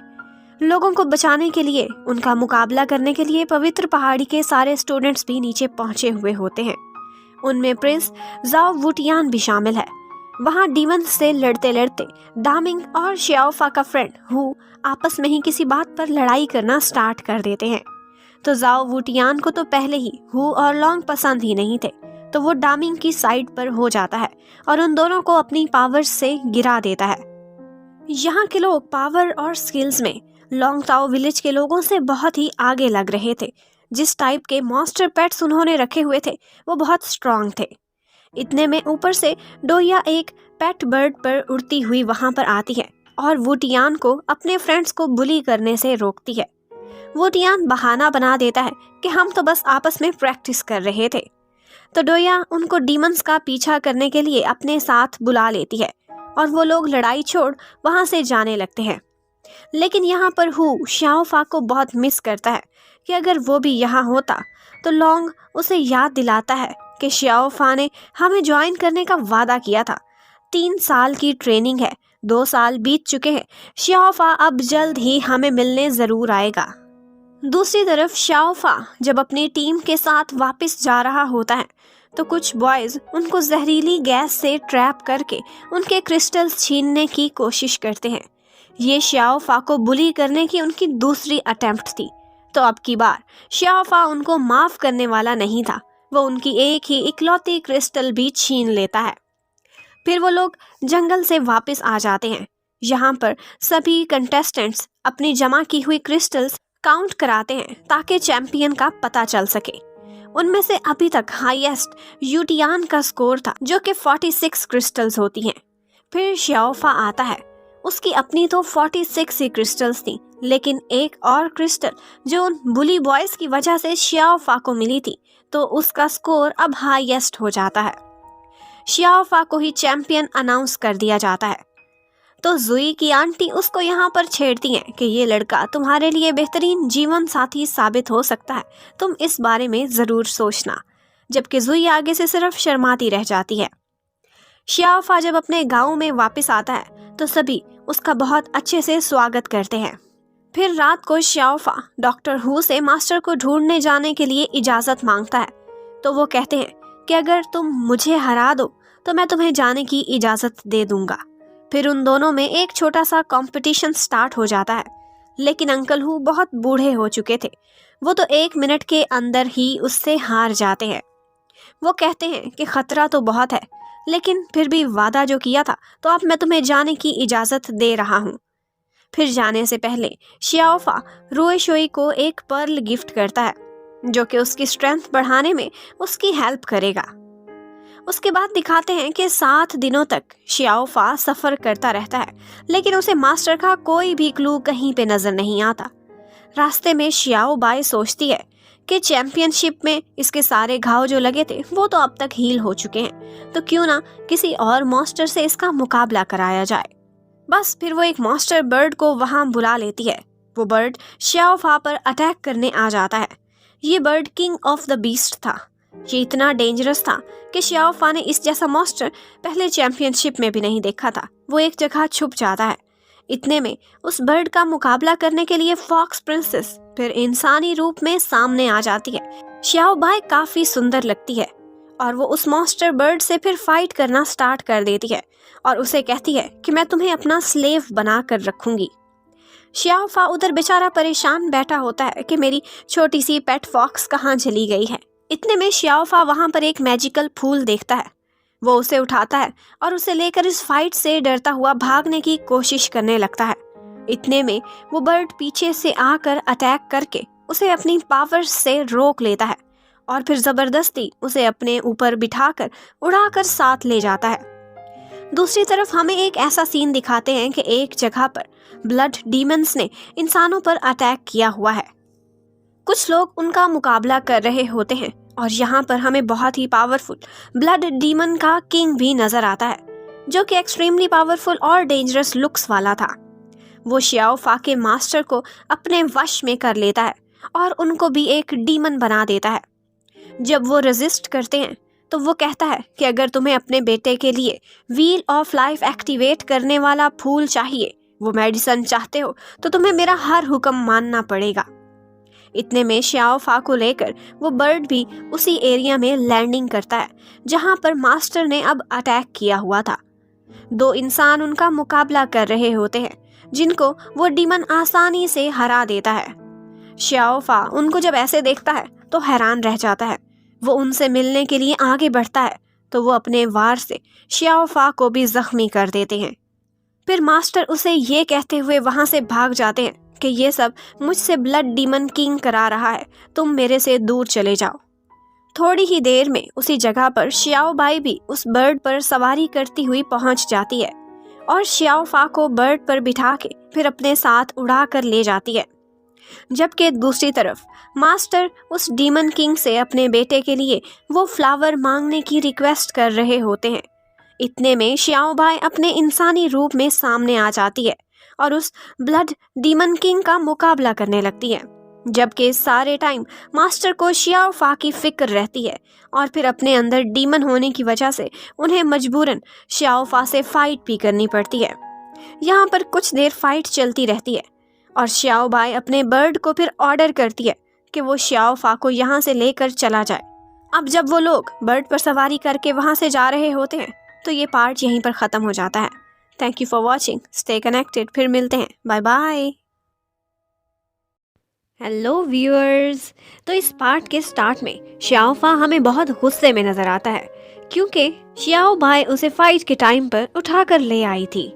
लोगों को बचाने के लिए, उनका मुकाबला करने के लिए पवित्र पहाड़ी के सारे स्टूडेंट्स भी नीचे पहुंचे हुए होते हैं। उनमें प्रिंस जाओ वुटियान भी शामिल है। वहां डीमंस से लड़ते लड़ते दामिंग और श्याओफा का फ्रेंड हु आपस में ही किसी बात पर लड़ाई करना स्टार्ट कर देते हैं। तो जाओ वुटियान को तो पहले ही हु और लॉन्ग पसंद ही नहीं थे, तो वो दामिंग की साइड पर हो जाता है और उन दोनों को अपनी पावर्स से गिरा देता है। यहाँ के लोग पावर और स्किल्स में लॉन्ग ताओ विलेज के लोगों से बहुत ही आगे लग रहे थे। जिस टाइप के मॉन्स्टर पेट्स उन्होंने रखे हुए थे वो बहुत स्ट्रांग थे। इतने में ऊपर से डोया एक पेट बर्ड पर उड़ती हुई वहां पर आती है और वुटियान को अपने फ्रेंड्स को बुली करने से रोकती है। वुटियान बहाना बना देता है कि हम तो बस आपस में प्रैक्टिस कर रहे थे। तो डोया उनको डीमंस का पीछा करने के लिए अपने साथ बुला लेती है और वो लोग लड़ाई छोड़ वहां से जाने लगते हैं। लेकिन यहाँ पर हु श्याओफा को बहुत मिस करता है कि अगर वो भी यहाँ होता तो लॉन्ग उसे याद दिलाता है कि श्याओफा ने हमें ज्वाइन करने का वादा किया था। 3 साल की ट्रेनिंग है, 2 साल बीत चुके हैं। श्याओफा अब जल्द ही हमें मिलने जरूर आएगा। दूसरी तरफ श्याओफा जब अपनी टीम के साथ वापस जा रहा होता है तो कुछ बॉयज उनको जहरीली गैस से ट्रैप करके उनके क्रिस्टल्स छीनने की कोशिश करते हैं। ये श्याओफा को बुली करने की उनकी दूसरी अटेम्प्ट थी। तो अब की बार श्याओफा उनको माफ करने वाला नहीं था। वो उनकी एक ही इकलौती क्रिस्टल भी छीन लेता है। फिर वो लोग जंगल से वापस आ जाते हैं। यहाँ पर सभी कंटेस्टेंट्स अपनी जमा की हुई क्रिस्टल्स काउंट कराते हैं ताकि चैंपियन का पता चल सके। उनमें से अभी तक हाईएस्ट यूटियान का स्कोर था जो कि 46 क्रिस्टल्स होती हैं। फिर श्याओफा आता है। उसकी अपनी तो 46 ही क्रिस्टल्स थी, लेकिन एक और क्रिस्टल जो उन बुली बॉयज की वजह से श्याओफा को मिली थी तो उसका स्कोर अब हाईएस्ट हो जाता है। श्याओफा को ही चैंपियन अनाउंस कर दिया जाता है। तो जुई की आंटी उसको यहाँ पर छेड़ती हैं कि ये लड़का तुम्हारे लिए बेहतरीन जीवन साथी साबित हो सकता है, तुम इस बारे में ज़रूर सोचना। जबकि जुई आगे से सिर्फ शर्माती रह जाती है। श्याओफा जब अपने गांव में वापस आता है तो सभी उसका बहुत अच्छे से स्वागत करते हैं। फिर रात को श्याओफा डॉक्टर हु से मास्टर को ढूंढने जाने के लिए इजाज़त मांगता है। तो वो कहते हैं कि अगर तुम मुझे हरा दो तो मैं तुम्हें जाने की इजाज़त दे दूंगा। फिर उन दोनों में एक छोटा सा कंपटीशन स्टार्ट हो जाता है। लेकिन अंकल हु बहुत बूढ़े हो चुके थे। वो तो 1 मिनट के अंदर ही उससे हार जाते हैं। वो कहते हैं कि खतरा तो बहुत है, लेकिन फिर भी वादा जो किया था तो अब मैं तुम्हें जाने की इजाज़त दे रहा हूँ। फिर जाने से पहले श्याओफा रुएशोई को एक पर्ल गिफ्ट करता है जो कि उसकी स्ट्रेंथ बढ़ाने में उसकी हेल्प करेगा। उसके बाद दिखाते हैं कि 7 दिनों तक श्याओफा सफ़र करता रहता है, लेकिन उसे मास्टर का कोई भी क्लू कहीं पे नज़र नहीं आता। रास्ते में श्याओ बाई सोचती है कि चैंपियनशिप में इसके सारे घाव जो लगे थे वो तो अब तक हील हो चुके हैं, तो क्यों ना किसी और मॉन्स्टर से इसका मुकाबला कराया जाए। बस फिर वो एक मॉन्स्टर बर्ड को वहां बुला लेती है। वो बर्ड श्याओफा पर अटैक करने आ जाता है। ये bird king of the beast था। ये इतना डेंजरस था कि श्याओफा ने इस जैसा मॉन्स्टर पहले चैंपियनशिप में भी नहीं देखा था। वो एक जगह छुप जाता है। इतने में उस बर्ड का मुकाबला करने के लिए फॉक्स प्रिंसेस फिर इंसानी रूप में सामने आ जाती है। श्याओ बाई काफी सुंदर लगती है और वो उस मॉन्स्टर बर्ड से फिर फाइट करना स्टार्ट कर देती है और उसे कहती है कि मैं तुम्हें अपना स्लेव बना कर रखूंगी। श्याओफा उधर बेचारा परेशान बैठा होता है कि मेरी छोटी सी पेट फॉक्स कहाँ चली गई है। इतने में श्याओफा वहाँ पर एक मैजिकल फूल देखता है। वो उसे उठाता है और उसे लेकर इस फाइट से डरता हुआ भागने की कोशिश करने लगता है। इतने में वो बर्ड पीछे से आकर अटैक करके उसे अपनी पावर से रोक लेता है और फिर जबरदस्ती उसे अपने ऊपर बिठाकर उड़ाकर साथ ले जाता है। दूसरी तरफ हमें एक ऐसा सीन दिखाते हैं कि एक जगह पर ब्लड डीमंस ने इंसानों पर अटैक किया हुआ है। कुछ लोग उनका मुकाबला कर रहे होते हैं और यहाँ पर हमें बहुत ही पावरफुल ब्लड डीमन का किंग भी नजर आता है, जो कि एक्सट्रीमली पावरफुल और डेंजरस लुक्स वाला था। वो श्याओफा के मास्टर को अपने वश में कर लेता है और उनको भी एक डीमन बना देता है। जब वो रेजिस्ट करते हैं तो वो कहता है कि अगर तुम्हें अपने बेटे के लिए व्हील ऑफ लाइफ एक्टिवेट करने वाला फूल चाहिए, वो मेडिसिन चाहते हो, तो तुम्हें मेरा हर हुक्म मानना पड़ेगा। इतने में श्याओफा को लेकर वो बर्ड भी उसी एरिया में लैंडिंग करता है जहां पर मास्टर ने अब अटैक किया हुआ था। दो इंसान उनका मुकाबला कर रहे होते हैं जिनको वो डीमन आसानी से हरा देता है। श्याओफा उनको जब ऐसे देखता है तो हैरान रह जाता है। वो उनसे मिलने के लिए आगे बढ़ता है तो वो अपने वार से श्याओफा को भी जख्मी कर देते हैं। फिर मास्टर उसे ये कहते हुए वहां से भाग जाते हैं कि ये सब मुझसे ब्लड डीमन किंग करा रहा है, तुम मेरे से दूर चले जाओ। थोड़ी ही देर में उसी जगह पर श्याओबाई भी उस बर्ड पर सवारी करती हुई पहुंच जाती है और श्याओफा को बर्ड पर बिठा के फिर अपने साथ उड़ा कर ले जाती है। जबकि दूसरी तरफ मास्टर उस डीमन किंग से अपने बेटे के लिए वो फ्लावर मांगने की रिक्वेस्ट कर रहे होते हैं। इतने में श्याओबाई अपने इंसानी रूप में सामने आ जाती है और उस ब्लड डीमन किंग का मुकाबला करने लगती है। जबकि सारे टाइम मास्टर को श्याओफा की फिक्र रहती है और फिर अपने अंदर डीमन होने की वजह से उन्हें मजबूरन श्याओफा से फाइट भी करनी पड़ती है। यहाँ पर कुछ देर फाइट चलती रहती है और श्याओबाई अपने बर्ड को फिर ऑर्डर करती है कि वो श्याओफा को यहाँ से लेकर चला जाए। अब जब वो लोग बर्ड पर सवारी करके वहाँ से जा रहे होते हैं तो ये पार्ट यहीं पर ख़त्म हो जाता है। Thank you for watching, stay connected, फिर मिलते हैं, बाय बाय। हेलो व्यूअर्स, तो इस पार्ट के स्टार्ट में श्याओफा हमें बहुत गुस्से में नजर आता है क्योंकि श्याओबाई उसे फाइट के टाइम पर उठाकर ले आई थी।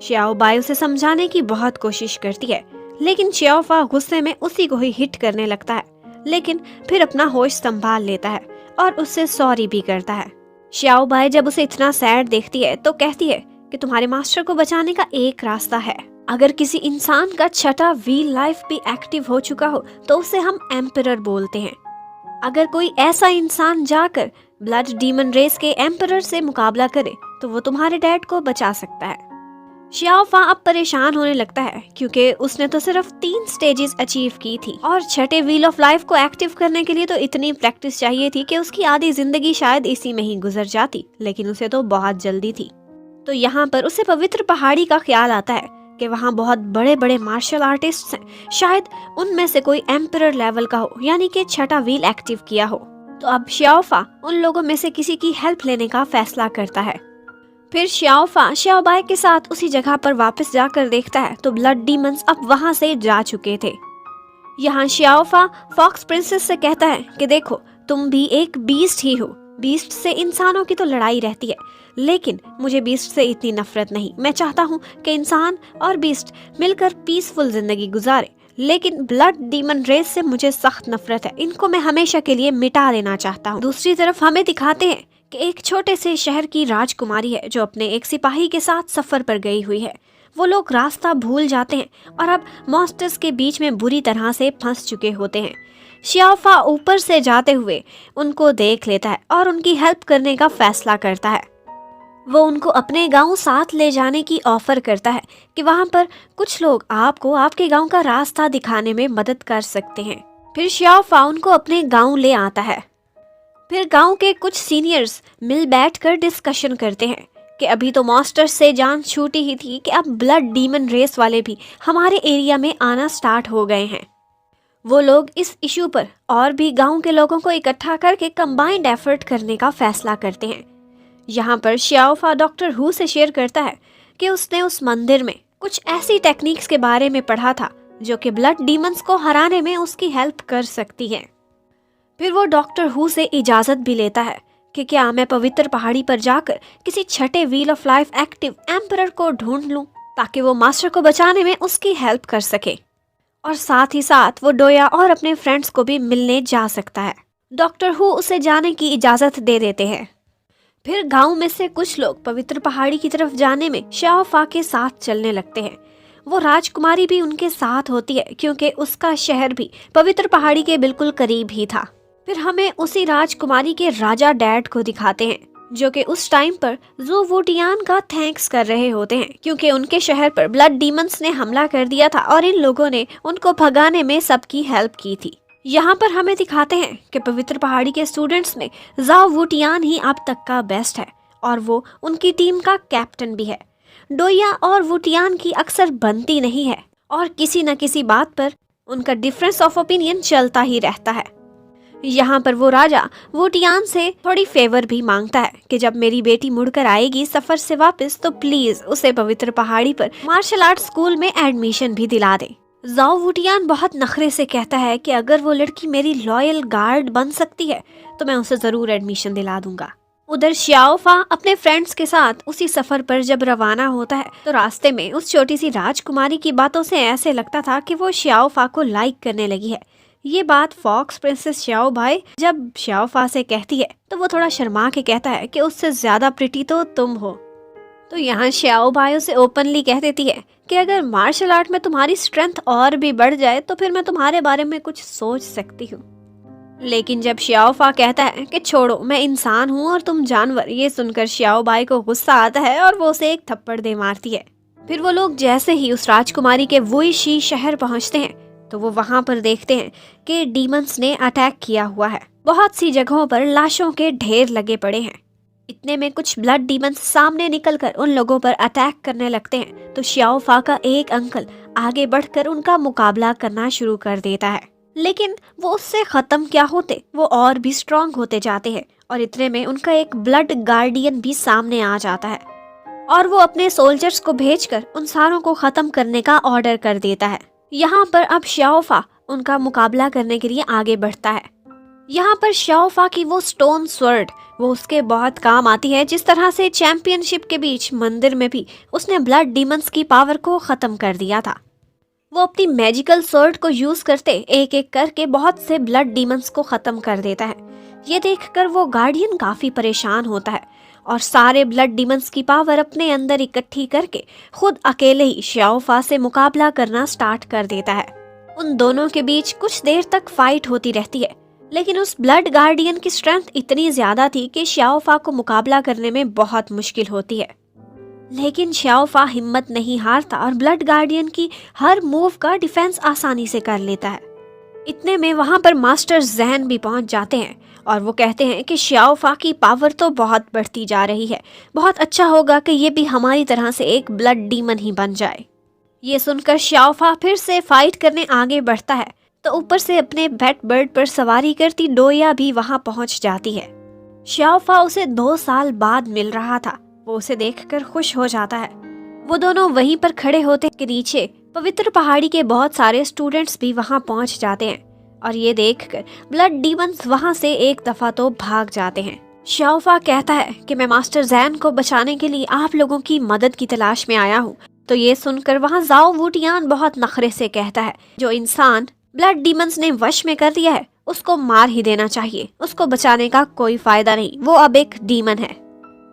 श्याओबाई उसे समझाने की बहुत कोशिश करती है लेकिन श्याओफा गुस्से में उसी को ही हिट करने लगता है, लेकिन फिर अपना होश संभाल लेता है और उससे सॉरी भी करता है। श्याओबाई जब उसे इतना सैड देखती है तो कहती है कि तुम्हारे मास्टर को बचाने का एक रास्ता है। अगर किसी इंसान का छठा व्हील लाइफ भी एक्टिव हो चुका हो तो उसे हम एम्परर बोलते हैं। अगर कोई ऐसा इंसान जाकर ब्लड डीमन रेस के एम्परर से मुकाबला करे तो वो तुम्हारे डैड को बचा सकता है। श्याओफा अब परेशान होने लगता है क्योंकि उसने तो सिर्फ 3 स्टेजेस अचीव की थी और छठे व्हील ऑफ लाइफ को एक्टिव करने के लिए तो इतनी प्रैक्टिस चाहिए थी कि उसकी आधी जिंदगी शायद इसी में ही गुजर जाती, लेकिन उसे तो बहुत जल्दी थी। तो यहाँ पर उसे पवित्र पहाड़ी का ख्याल आता है कि वहाँ बहुत बड़े बड़े मार्शल आर्टिस्ट हैं, शायद उनमें से कोई एम्परर लेवल का हो, यानी कि छठा व्हील एक्टिव किया हो। तो अब श्याओफा उन लोगों में से किसी की हेल्प लेने का फैसला करता है। फिर श्याओफा श्याओबाई के साथ उसी जगह पर वापस जाकर देखता है तो ब्लड डीमंस अब वहां से जा चुके थे। यहाँ श्याओफा फॉक्स प्रिंसेस से कहता है कि देखो, तुम भी एक बीस्ट ही हो। बीस्ट से इंसानों की तो लड़ाई रहती है, लेकिन मुझे बीस्ट से इतनी नफरत नहीं। मैं चाहता हूँ कि इंसान और बीस्ट मिलकर पीसफुल जिंदगी गुजारे, लेकिन ब्लड डीमन रेस से मुझे सख्त नफरत है। इनको मैं हमेशा के लिए मिटा देना चाहता हूँ। दूसरी तरफ हमें दिखाते हैं कि एक छोटे से शहर की राजकुमारी है जो अपने एक सिपाही के साथ सफर पर गई हुई है। वो लोग रास्ता भूल जाते हैं और अब मॉन्स्टर्स के बीच में बुरी तरह से फंस चुके होते हैं। श्याओफा ऊपर से जाते हुए उनको देख लेता है और उनकी हेल्प करने का फैसला करता है। वो उनको अपने गांव साथ ले जाने की ऑफर करता है कि वहां पर कुछ लोग आपको आपके गांव का रास्ता दिखाने में मदद कर सकते हैं। फिर श्याओफा उनको अपने गांव ले आता है। फिर गांव के कुछ सीनियर्स मिल बैठकर डिस्कशन करते हैं कि अभी तो मॉन्स्टर्स से जान छूटी ही थी कि अब ब्लड डीमन रेस वाले भी हमारे एरिया में आना स्टार्ट हो गए हैं। वो लोग इस इशू पर और भी गांव के लोगों को इकट्ठा करके कंबाइंड एफर्ट करने का फैसला करते हैं। यहाँ पर श्याओफा डॉक्टर हु से शेयर करता है कि उसने उस मंदिर में कुछ ऐसी टेक्निक्स के बारे में पढ़ा था जो कि ब्लड डीमंस को हराने में उसकी हेल्प कर सकती है। फिर वो डॉक्टर हु से इजाज़त भी लेता है कि क्या मैं पवित्र पहाड़ी पर जाकर किसी छठे wheel of life active emperor को ढूंढ लूं ताकि वो मास्टर को बचाने में उसकी हेल्प कर सके, और साथ ही साथ वो डोया और अपने फ्रेंड्स को भी मिलने जा सकता है। डॉक्टर हु उसे जाने की इजाज़त दे देते हैं। फिर गांव में से कुछ लोग पवित्र पहाड़ी की तरफ जाने में शाओफा के साथ चलने लगते हैं। वो राजकुमारी भी उनके साथ होती है क्योंकि उसका शहर भी पवित्र पहाड़ी के बिल्कुल करीब ही था। फिर हमें उसी राजकुमारी के राजा डैड को दिखाते हैं जो कि उस टाइम पर ज़ू वुटियान का थैंक्स कर रहे होते हैं क्योंकि उनके शहर पर ब्लड डीमंस ने हमला कर दिया था और इन लोगों ने उनको भगाने में सबकी हेल्प की थी। यहाँ पर हमें दिखाते हैं कि पवित्र पहाड़ी के स्टूडेंट्स में ज़ाओ वुटियान ही अब तक का बेस्ट है और वो उनकी टीम का कैप्टन भी है। डोया और वुटियान की अक्सर बनती नहीं है और किसी न किसी बात पर उनका डिफरेंस ऑफ ओपिनियन चलता ही रहता है। यहाँ पर वो राजा वुटियान से थोड़ी फेवर भी मांगता है कि जब मेरी बेटी मुड़कर आएगी सफर से वापस तो प्लीज उसे पवित्र पहाड़ी पर मार्शल आर्ट स्कूल में एडमिशन भी दिला दे। ज़ाओ वुटियान बहुत नखरे से कहता है कि अगर वो लड़की मेरी लॉयल गार्ड बन सकती है तो मैं उसे जरूर एडमिशन दिला दूंगा। उधर शाओफा अपने फ्रेंड्स के साथ उसी सफर पर जब रवाना होता है तो रास्ते में उस छोटी सी राजकुमारी की बातों से ऐसे लगता था कि वो शाओफा को लाइक करने लगी है। ये बात फॉक्स प्रिंसेस शाओ भाई जब शाओफा से कहती है तो वो थोड़ा शर्मा के कहता है कि उससे ज्यादा प्रिटी तो तुम हो। तो यहाँ शाओ भाई उसे ओपनली कह देती है कि अगर मार्शल आर्ट में तुम्हारी स्ट्रेंथ और भी बढ़ जाए तो फिर मैं तुम्हारे बारे में कुछ सोच सकती हूँ। लेकिन जब शाओफा कहता है कि छोड़ो मैं इंसान हूँ और तुम जानवर, ये सुनकर शाओ भाई को गुस्सा आता है और वो उसे एक थप्पड़ दे मारती है। फिर वो लोग जैसे ही उस राजकुमारी के वुइशी शहर पहुँचते हैं तो वो वहां पर देखते हैं कि डीमंस ने अटैक किया हुआ है। बहुत सी जगहों पर लाशों के ढेर लगे पड़े हैं। इतने में कुछ ब्लड डीमंस सामने निकलकर उन लोगों पर अटैक करने लगते हैं तो शाओफा का एक अंकल आगे बढ़कर उनका मुकाबला करना शुरू कर देता है, लेकिन वो उससे खत्म क्या होते, वो और भी स्ट्रांग होते जाते हैं और इतने में उनका एक ब्लड गार्डियन भी सामने आ जाता है और वो अपने सोल्जर्स को भेजकर उन सारों को खत्म करने का ऑर्डर कर देता है। यहाँ पर अब शाओफा उनका मुकाबला करने के लिए आगे बढ़ता है। यहाँ पर शाओफा की वो स्टोन स्वर्ड वो उसके बहुत काम आती है, जिस तरह से चैंपियनशिप के बीच मंदिर में भी उसने ब्लड डीमंस की पावर को खत्म कर दिया था। वो अपनी मैजिकल स्वर्ड को यूज करते एक एक करके बहुत से ब्लड डीमंस को खत्म कर देता है। ये देखकर वो गार्डियन काफी परेशान होता है और सारे ब्लड डीमंस की पावर अपने अंदर इकट्ठी करके खुद अकेले ही शाओफा से मुकाबला करना स्टार्ट कर देता है। उन दोनों के बीच कुछ देर तक फाइट होती रहती है, लेकिन उस ब्लड गार्डियन की स्ट्रेंथ इतनी ज्यादा थी कि शाओफा को मुकाबला करने में बहुत मुश्किल होती है। लेकिन शाओफा हिम्मत नहीं हारता और ब्लड गार्डियन की हर मूव का डिफेंस आसानी से कर लेता है। इतने में वहां पर मास्टर जैन भी पहुंच जाते हैं और वो कहते हैं कि शाओफा की पावर तो बहुत बढ़ती जा रही है, बहुत अच्छा होगा कि ये भी हमारी तरह से एक ब्लड डीमन ही बन जाए। ये सुनकर शाओफा फिर से फाइट करने आगे बढ़ता है तो ऊपर से अपने बैट बर्ड पर सवारी करती डोया भी वहां पहुंच जाती है। शाओफा उसे 2 साल बाद मिल रहा था। वो उसे देखकर खुश हो जाता है। वो दोनों वहीं पर खड़े होते के नीचे पवित्र पहाड़ी के बहुत सारे स्टूडेंट्स भी वहां पहुंच जाते हैं और ये देखकर ब्लड डीमंस वहां से एक दफा तो भाग जाते हैं। शाओफा कहता है कि मैं मास्टर जैन को बचाने के लिए आप लोगों की मदद की तलाश में आया हूँ। तो ये सुनकर वहाँ ज़ाओ वुटियान बहुत नखरे से कहता है जो इंसान ब्लड डीमंस ने वश में कर दिया है उसको मार ही देना चाहिए, उसको बचाने का कोई फायदा नहीं, वो अब एक डीमन है।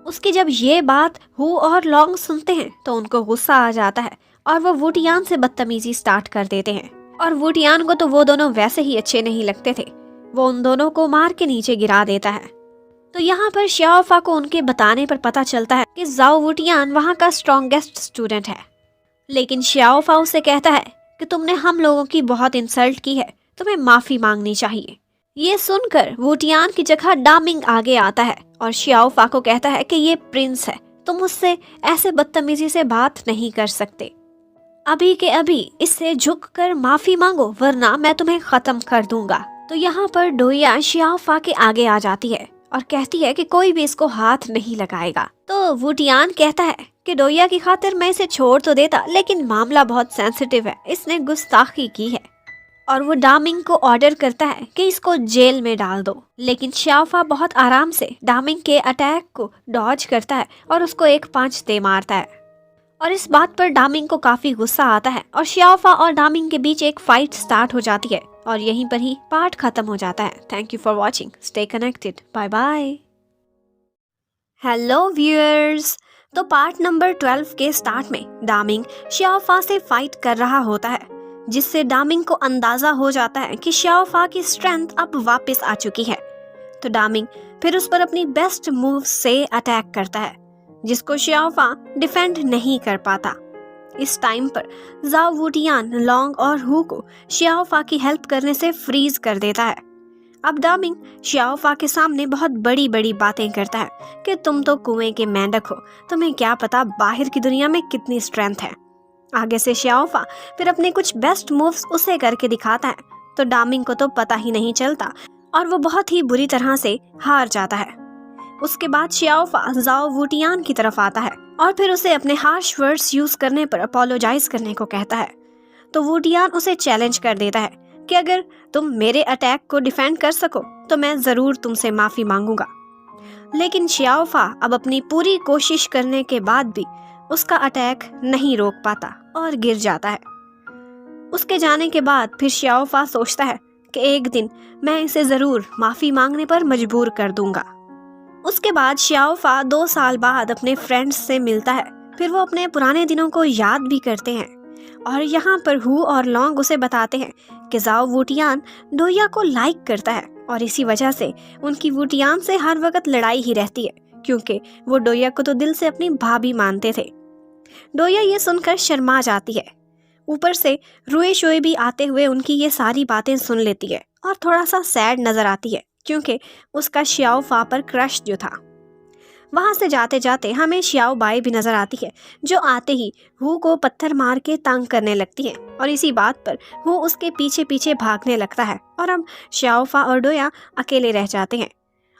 उसकी जब ये बात हु और लॉन्ग सुनते हैं तो उनको गुस्सा आ जाता है और वो वुटियान से बदतमीजी स्टार्ट कर देते हैं और वुटियान को तो वो दोनों वैसे ही अच्छे नहीं लगते थे। वो उन दोनों को मार के नीचे गिरा देता है। तो यहाँ पर शाओफा को उनके बताने पर पता चलता है कि ज़ाओ वुटियान वहाँ का स्ट्रॉन्गेस्ट स्टूडेंट है, लेकिन शाओफा उसे कहता है कि तुमने हम लोगों की बहुत इंसल्ट की है, तुम्हें माफी मांगनी चाहिए। ये सुनकर वुटियान की जगह डामिंग आगे आता है और शाओफा को कहता है कि ये प्रिंस है, तुम उससे ऐसे बदतमीजी से बात नहीं कर सकते। अभी के अभी इससे झुककर माफी मांगो वरना मैं तुम्हें खत्म कर दूंगा। तो यहाँ पर डोया शाओफा के आगे आ जाती है और कहती है कि कोई भी इसको हाथ नहीं लगाएगा। तो वुटियान कहता है कि डोया की खातिर मैं इसे छोड़ तो देता, लेकिन मामला बहुत सेंसिटिव है, इसने गुस्ताखी की है। और वो डामिंग को ऑर्डर करता है कि इसको जेल में डाल दो। लेकिन श्याओफा बहुत आराम से डामिंग के अटैक को डॉज करता है और उसको एक पंच दे मारता है। और इस बात पर डामिंग को काफी गुस्सा आता है और श्याओफा और डामिंग के बीच एक फाइट स्टार्ट हो जाती है और यहीं पर ही पार्ट खत्म हो जाता है। Thank you for watching, stay connected, bye bye. Hello viewers, तो पार्ट नंबर 12 के स्टार्ट में डामिंग श्याओफा से फाइट कर रहा होता है, जिससे डामिंग को अंदाजा हो जाता है कि श्याओफा की स्ट्रेंथ अब वापस आ चुकी है। तो डामिंग फिर उस पर अपनी बेस्ट मूव से अटैक करता है, जिसको श्याओफा डिफेंड नहीं कर पाता। इस टाइम पर जाओ वुटियान लॉन्ग और हु को श्याओफा की हेल्प करने से फ्रीज कर देता है। अब डामिंग श्याओफा के सामने बहुत बड़ी बड़ी बातें करता है कि तुम तो कुएं के मेंढक हो, तुम्हें क्या पता बाहर की दुनिया में कितनी स्ट्रेंथ है। आगे से श्याओफा फिर अपने कुछ बेस्ट मूव्स उसे करके दिखाता है, तो डामिंग को तो पता ही नहीं चलता और वो बहुत ही बुरी तरह से हार जाता है। उसके बाद श्याओफा जाओ वुटियान की तरफ आता है और फिर उसे अपने हार्श वर्ड्स यूज करने पर अपोलोजाइज करने को कहता है। तो वुटियान उसे चैलेंज कर देता है कि अगर तुम मेरे अटैक को डिफेंड कर सको तो मैं जरूर तुमसे माफी मांगूंगा। लेकिन श्याओफा अब अपनी पूरी कोशिश करने के बाद भी उसका अटैक नहीं रोक पाता और गिर जाता है। उसके जाने के बाद फिर श्याओफा सोचता है कि एक दिन मैं इसे जरूर माफी मांगने पर मजबूर कर दूंगा। उसके बाद श्याओफा 2 साल बाद अपने फ्रेंड्स से मिलता है। फिर वो अपने पुराने दिनों को याद भी करते हैं और यहाँ पर हु और लॉन्ग उसे बताते हैं कि जाओ वुटियान डोया को लाइक करता है और इसी वजह से उनकी वुटियान से हर वक्त लड़ाई ही रहती है, क्योंकि वो डोया को तो दिल से अपनी भाभी मानते थे। डोया ये सुनकर शर्मा जाती है। ऊपर से रुए शोए भी आते हुए उनकी ये सारी बातें सुन लेती है और थोड़ा सा सैड नजर आती है, क्योंकि उसका श्याओफा पर क्रश जो था। वहां से जाते जाते हमें श्याओ बाई भी नजर आती है, जो आते ही हु को पत्थर मार के तंग करने लगती है और इसी बात पर हु उसके पीछे पीछे भागने लगता है और अब श्याओफा और डोया अकेले रह जाते हैं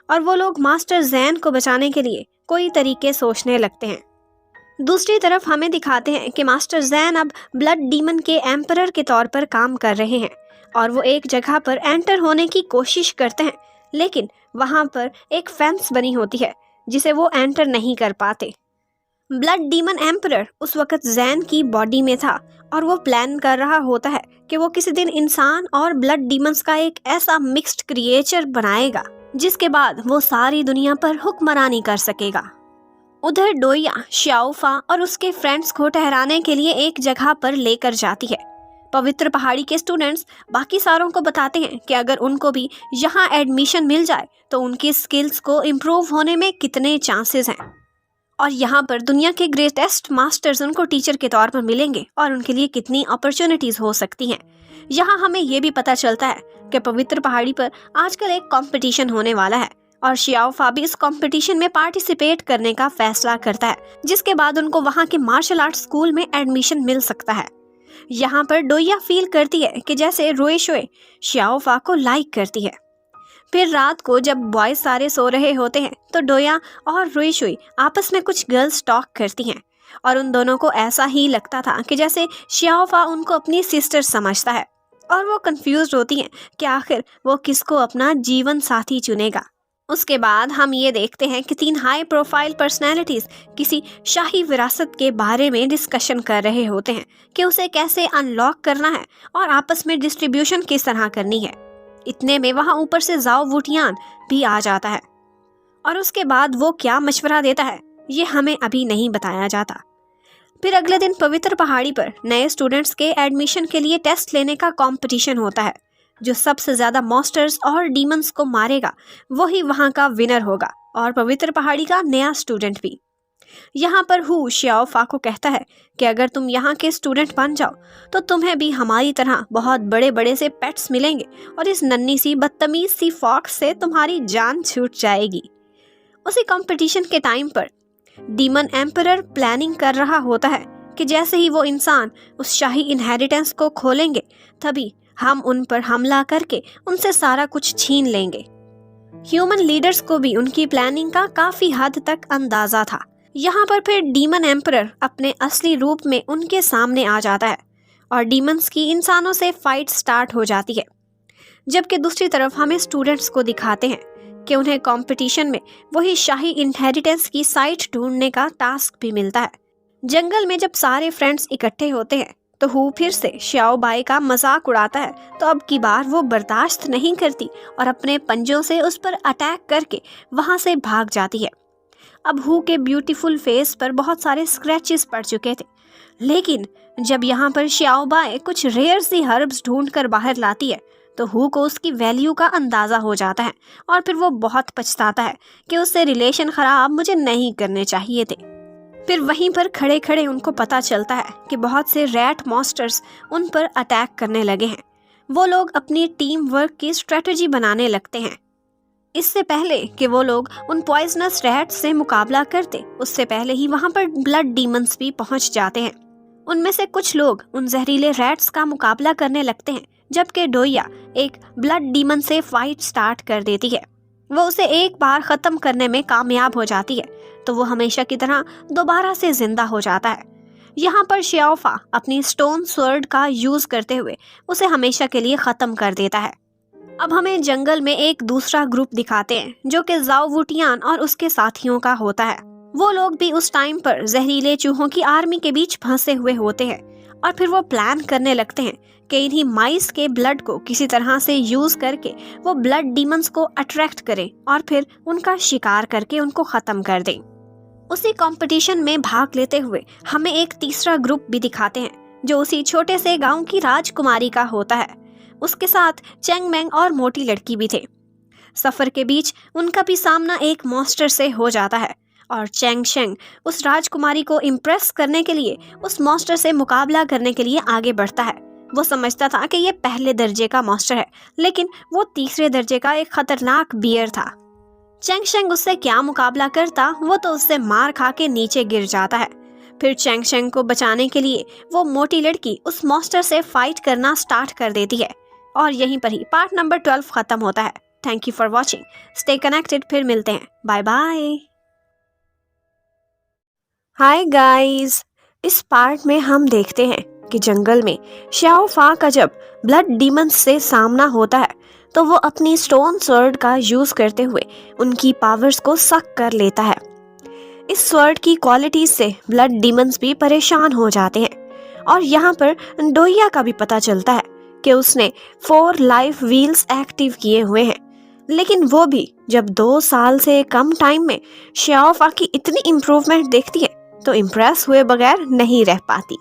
और वो लोग मास्टर जैन को बचाने के लिए कोई तरीके सोचने लगते हैं। दूसरी तरफ हमें दिखाते हैं कि मास्टर जैन अब ब्लड डीमन के एम्परर के तौर पर काम कर रहे हैं और वो एक जगह पर एंटर होने की कोशिश करते हैं, लेकिन वहां पर एक फेंस बनी होती है जिसे वो एंटर नहीं कर पाते। ब्लड डीमन एम्परर उस वक्त जैन की बॉडी में था और वो प्लान कर रहा होता है कि वो किसी दिन इंसान और ब्लड डीमंस का एक ऐसा मिक्स्ड क्रिएचर बनाएगा जिसके बाद वो सारी दुनिया पर हुक्मरानी कर सकेगा। उधर डोया श्याओफा और उसके फ्रेंड्स को ठहराने के लिए एक जगह पर लेकर जाती है। पवित्र पहाड़ी के स्टूडेंट्स बाकी सारों को बताते हैं कि अगर उनको भी यहाँ एडमिशन मिल जाए तो उनकी स्किल्स को इम्प्रूव होने में कितने चांसेस हैं और यहाँ पर दुनिया के ग्रेटेस्ट मास्टर्स उनको टीचर के तौर पर मिलेंगे और उनके लिए कितनी अपॉर्चुनिटीज हो सकती हैं। यहाँ हमें ये भी पता चलता है कि पवित्र पहाड़ी पर आजकल एक कंपटीशन होने वाला है और श्याओफा भी इस कंपटीशन में पार्टिसिपेट करने का फैसला करता है, जिसके बाद उनको वहाँ के मार्शल आर्ट स्कूल में एडमिशन मिल सकता है। यहाँ पर डोया फील करती है कि जैसे रोए शोए श्याओफा को लाइक करती है। फिर रात को जब बॉयज सारे सो रहे होते हैं तो डोया और रोए शोए आपस में कुछ गर्ल्स टॉक करती हैं और उन दोनों को ऐसा ही लगता था कि जैसे श्याओफा उनको अपनी सिस्टर समझता है और वो कंफ्यूज होती हैं कि आखिर वो किसको अपना जीवन साथी चुनेगा। उसके बाद हम ये देखते हैं कि 3 हाई प्रोफाइल पर्सनैलिटीज किसी शाही विरासत के बारे में डिस्कशन कर रहे होते हैं कि उसे कैसे अनलॉक करना है और आपस में डिस्ट्रीब्यूशन किस तरह करनी है। इतने में वहाँ ऊपर से जाओ वुटियान भी आ जाता है और उसके बाद वो क्या मशवरा देता है ये हमें अभी नहीं बताया जाता। फिर अगले दिन पवित्र पहाड़ी पर नए स्टूडेंट्स के एडमिशन के लिए टेस्ट लेने का कंपटीशन होता है। जो सबसे ज्यादा मॉन्स्टर्स और डीमंस को मारेगा वही वहां का विनर होगा और पवित्र पहाड़ी का नया स्टूडेंट भी। यहाँ पर हु श्याओफा को कहता है कि अगर तुम यहाँ के स्टूडेंट बन जाओ तो तुम्हें भी हमारी तरह बहुत बड़े बड़े से पेट्स मिलेंगे और इस नन्ही सी बदतमीज सी फॉक्स से तुम्हारी जान छूट जाएगी। उसी कंपटीशन के टाइम पर डीमन एम्परर प्लानिंग कर रहा होता है कि जैसे ही वो इंसान उस शाही इनहेरिटेंस को खोलेंगे तभी हम उन पर हमला करके उनसे सारा कुछ छीन लेंगे। ह्यूमन लीडर्स को भी उनकी प्लानिंग का काफी हद तक अंदाजा था। यहाँ पर फिर डीमन एम्परर अपने असली रूप में उनके सामने आ जाता है और डीमंस की इंसानों से फाइट स्टार्ट हो जाती है। जबकि दूसरी तरफ हमें स्टूडेंट्स को दिखाते हैं कि उन्हें कंपटीशन में वही शाही इनहेरिटेंस की साइट ढूंढने का टास्क भी मिलता है। जंगल में जब सारे फ्रेंड्स इकट्ठे होते हैं तो हु फिर से श्याओ बाई का मजाक उड़ाता है, तो अब की बार वो बर्दाश्त नहीं करती और अपने पंजों से उस पर अटैक करके वहां से भाग जाती है। अब हु के ब्यूटीफुल फेस पर बहुत सारे स्क्रैचेस पड़ चुके थे, लेकिन जब यहाँ पर श्याओ बाई कुछ रेयर सी हर्ब्स ढूंढ कर बाहर लाती है तो हु को उसकी वैल्यू का अंदाज़ा हो जाता है और फिर वो बहुत पछताता है कि उससे रिलेशन ख़राब मुझे नहीं करने चाहिए थे। फिर वहीं पर खड़े खड़े उनको पता चलता है कि बहुत से रैट मॉन्स्टर्स उन पर अटैक करने लगे हैं। वो लोग अपनी टीम वर्क की स्ट्रेटजी बनाने लगते हैं। इससे पहले कि वो लोग उन पॉइजनस रैट्स से मुकाबला करते, उससे पहले ही वहाँ पर ब्लड डीमंस भी पहुँच जाते हैं। उनमें से कुछ लोग उन जहरीले रैट्स का मुकाबला करने लगते हैं, जबकि डोया एक ब्लड डीमन से फाइट स्टार्ट कर देती है। वो उसे एक बार ख़त्म करने में कामयाब हो जाती है तो वो हमेशा की तरह दोबारा से जिंदा हो जाता है। यहाँ पर श्याओफा अपनी स्टोन स्वर्ड का यूज़ करते हुए उसे हमेशा के लिए ख़त्म कर देता है। अब हमें जंगल में एक दूसरा ग्रुप दिखाते हैं जो कि जाओ वुटियान और उसके साथियों का होता है। वो लोग भी उस टाइम पर जहरीले चूहों की आर्मी के बीच फंसे हुए होते हैं और फिर वो प्लान करने लगते हैं कि इन्हीं माइस के ब्लड को किसी तरह से यूज करके वो ब्लड डीमंस को अट्रैक्ट करें और फिर उनका शिकार करके उनको खत्म कर दें। उसी कंपटीशन में भाग लेते हुए हमें एक तीसरा ग्रुप भी दिखाते हैं जो उसी छोटे से गांव की राजकुमारी का होता है। उसके साथ चेंग मेंग और मोटी लड़की भी थे। सफर के बीच उनका भी सामना एक मॉन्स्टर से हो जाता है और चेंग शेंग उस राजकुमारी को इम्प्रेस करने के लिए उस मॉन्स्टर से मुकाबला करने के लिए आगे बढ़ता है। वो समझता था कि ये पहले दर्जे का मॉन्स्टर है, लेकिन वो तीसरे दर्जे का एक खतरनाक बियर था। चेंग शेंग उससे क्या मुकाबला करता, वो तो उससे मार खा के नीचे गिर जाता है। फिर चेंग शेंग को बचाने के लिए वो मोटी लड़की उस मॉन्स्टर से फाइट करना स्टार्ट कर देती है और यहीं पर ही पार्ट नंबर 12 खत्म होता है। Thank you for watching, stay connected, फिर मिलते हैं, बाय बाय। हाय गाइस, इस पार्ट में हम देखते हैं कि जंगल में श्याओ फा का जब ब्लड डीमंस से सामना होता है तो वो अपनी स्टोन स्वर्ड का यूज करते हुए उनकी पावर्स को सक कर लेता है। इस स्वर्ड की क्वालिटीज से ब्लड डीमंस भी परेशान हो जाते हैं और यहाँ पर डोया का भी पता चलता है कि उसने 4 लाइफ व्हील्स एक्टिव किए हुए हैं, लेकिन वो भी जब 2 साल से कम टाइम में श्याओ फा की इतनी इम्प्रूवमेंट देखती है तो इम्प्रेस हुए बगैर नहीं रह पाती।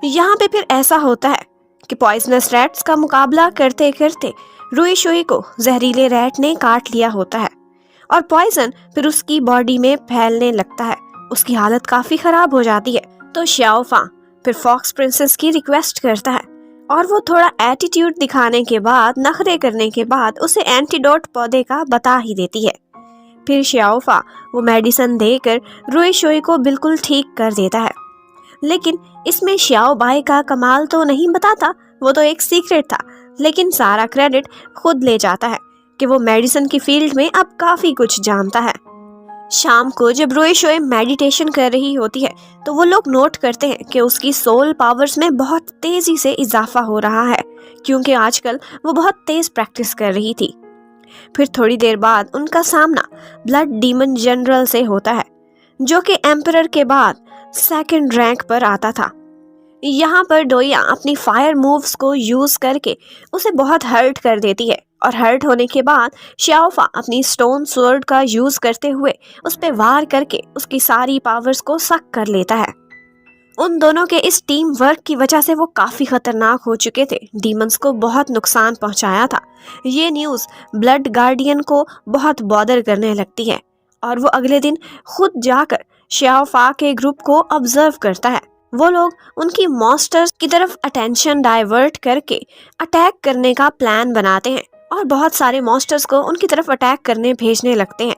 यहाँ पे फिर ऐसा होता है कि पॉइजनस रैट्स का मुकाबला करते करते रुई शुई को जहरीले रैट ने काट लिया होता है और पॉइजन फिर उसकी बॉडी में फैलने लगता है। उसकी हालत काफी खराब हो जाती है तो श्याओ फा फिर फॉक्स प्रिंसेस की रिक्वेस्ट करता है और वो थोड़ा एटीट्यूड दिखाने के बाद, नखरे करने के बाद उसे एंटीडोट पौधे का बता ही देती है। फिर श्याओ फा वो मेडिसिन देकर रुई शुई को बिल्कुल ठीक कर देता है, लेकिन इसमें श्याओ बाई का कमाल तो नहीं बताता, वो तो एक सीक्रेट था, लेकिन सारा क्रेडिट खुद ले जाता है कि वो मेडिसिन की फील्ड में अब काफी कुछ जानता है। शाम को जब रुई शुई मेडिटेशन कर रही होती है तो वो लोग नोट करते हैं कि उसकी सोल पावर्स में बहुत तेजी से इजाफा हो रहा है, क्योंकि आजकल वो बहुत तेज प्रैक्टिस कर रही थी। फिर थोड़ी देर बाद उनका सामना ब्लड डीमन जनरल से होता है जो कि एम्परर के बाद 2nd रैंक पर आता था। यहाँ पर डोया अपनी फायर मूव्स को यूज करके उसे बहुत हर्ट कर देती है और हर्ट होने के बाद श्याओ फा अपनी स्टोन स्वर्ड का यूज करते हुए उस पे वार करके उसकी सारी पावर्स को सक कर लेता है। उन दोनों के इस टीम वर्क की वजह से वो काफी खतरनाक हो चुके थे, डीमंस को बहुत नुकसान पहुंचाया था। ये न्यूज़ ब्लड गार्डियन को बहुत बॉदर करने लगती है और वो अगले दिन खुद जाकर श्याओ फा के ग्रुप को ऑब्जर्व करता है। वो लोग उनकी मॉन्स्टर्स की तरफ अटेंशन डाइवर्ट करके अटैक करने का प्लान बनाते हैं और बहुत सारे मॉन्स्टर्स को उनकी तरफ अटैक करने भेजने लगते हैं,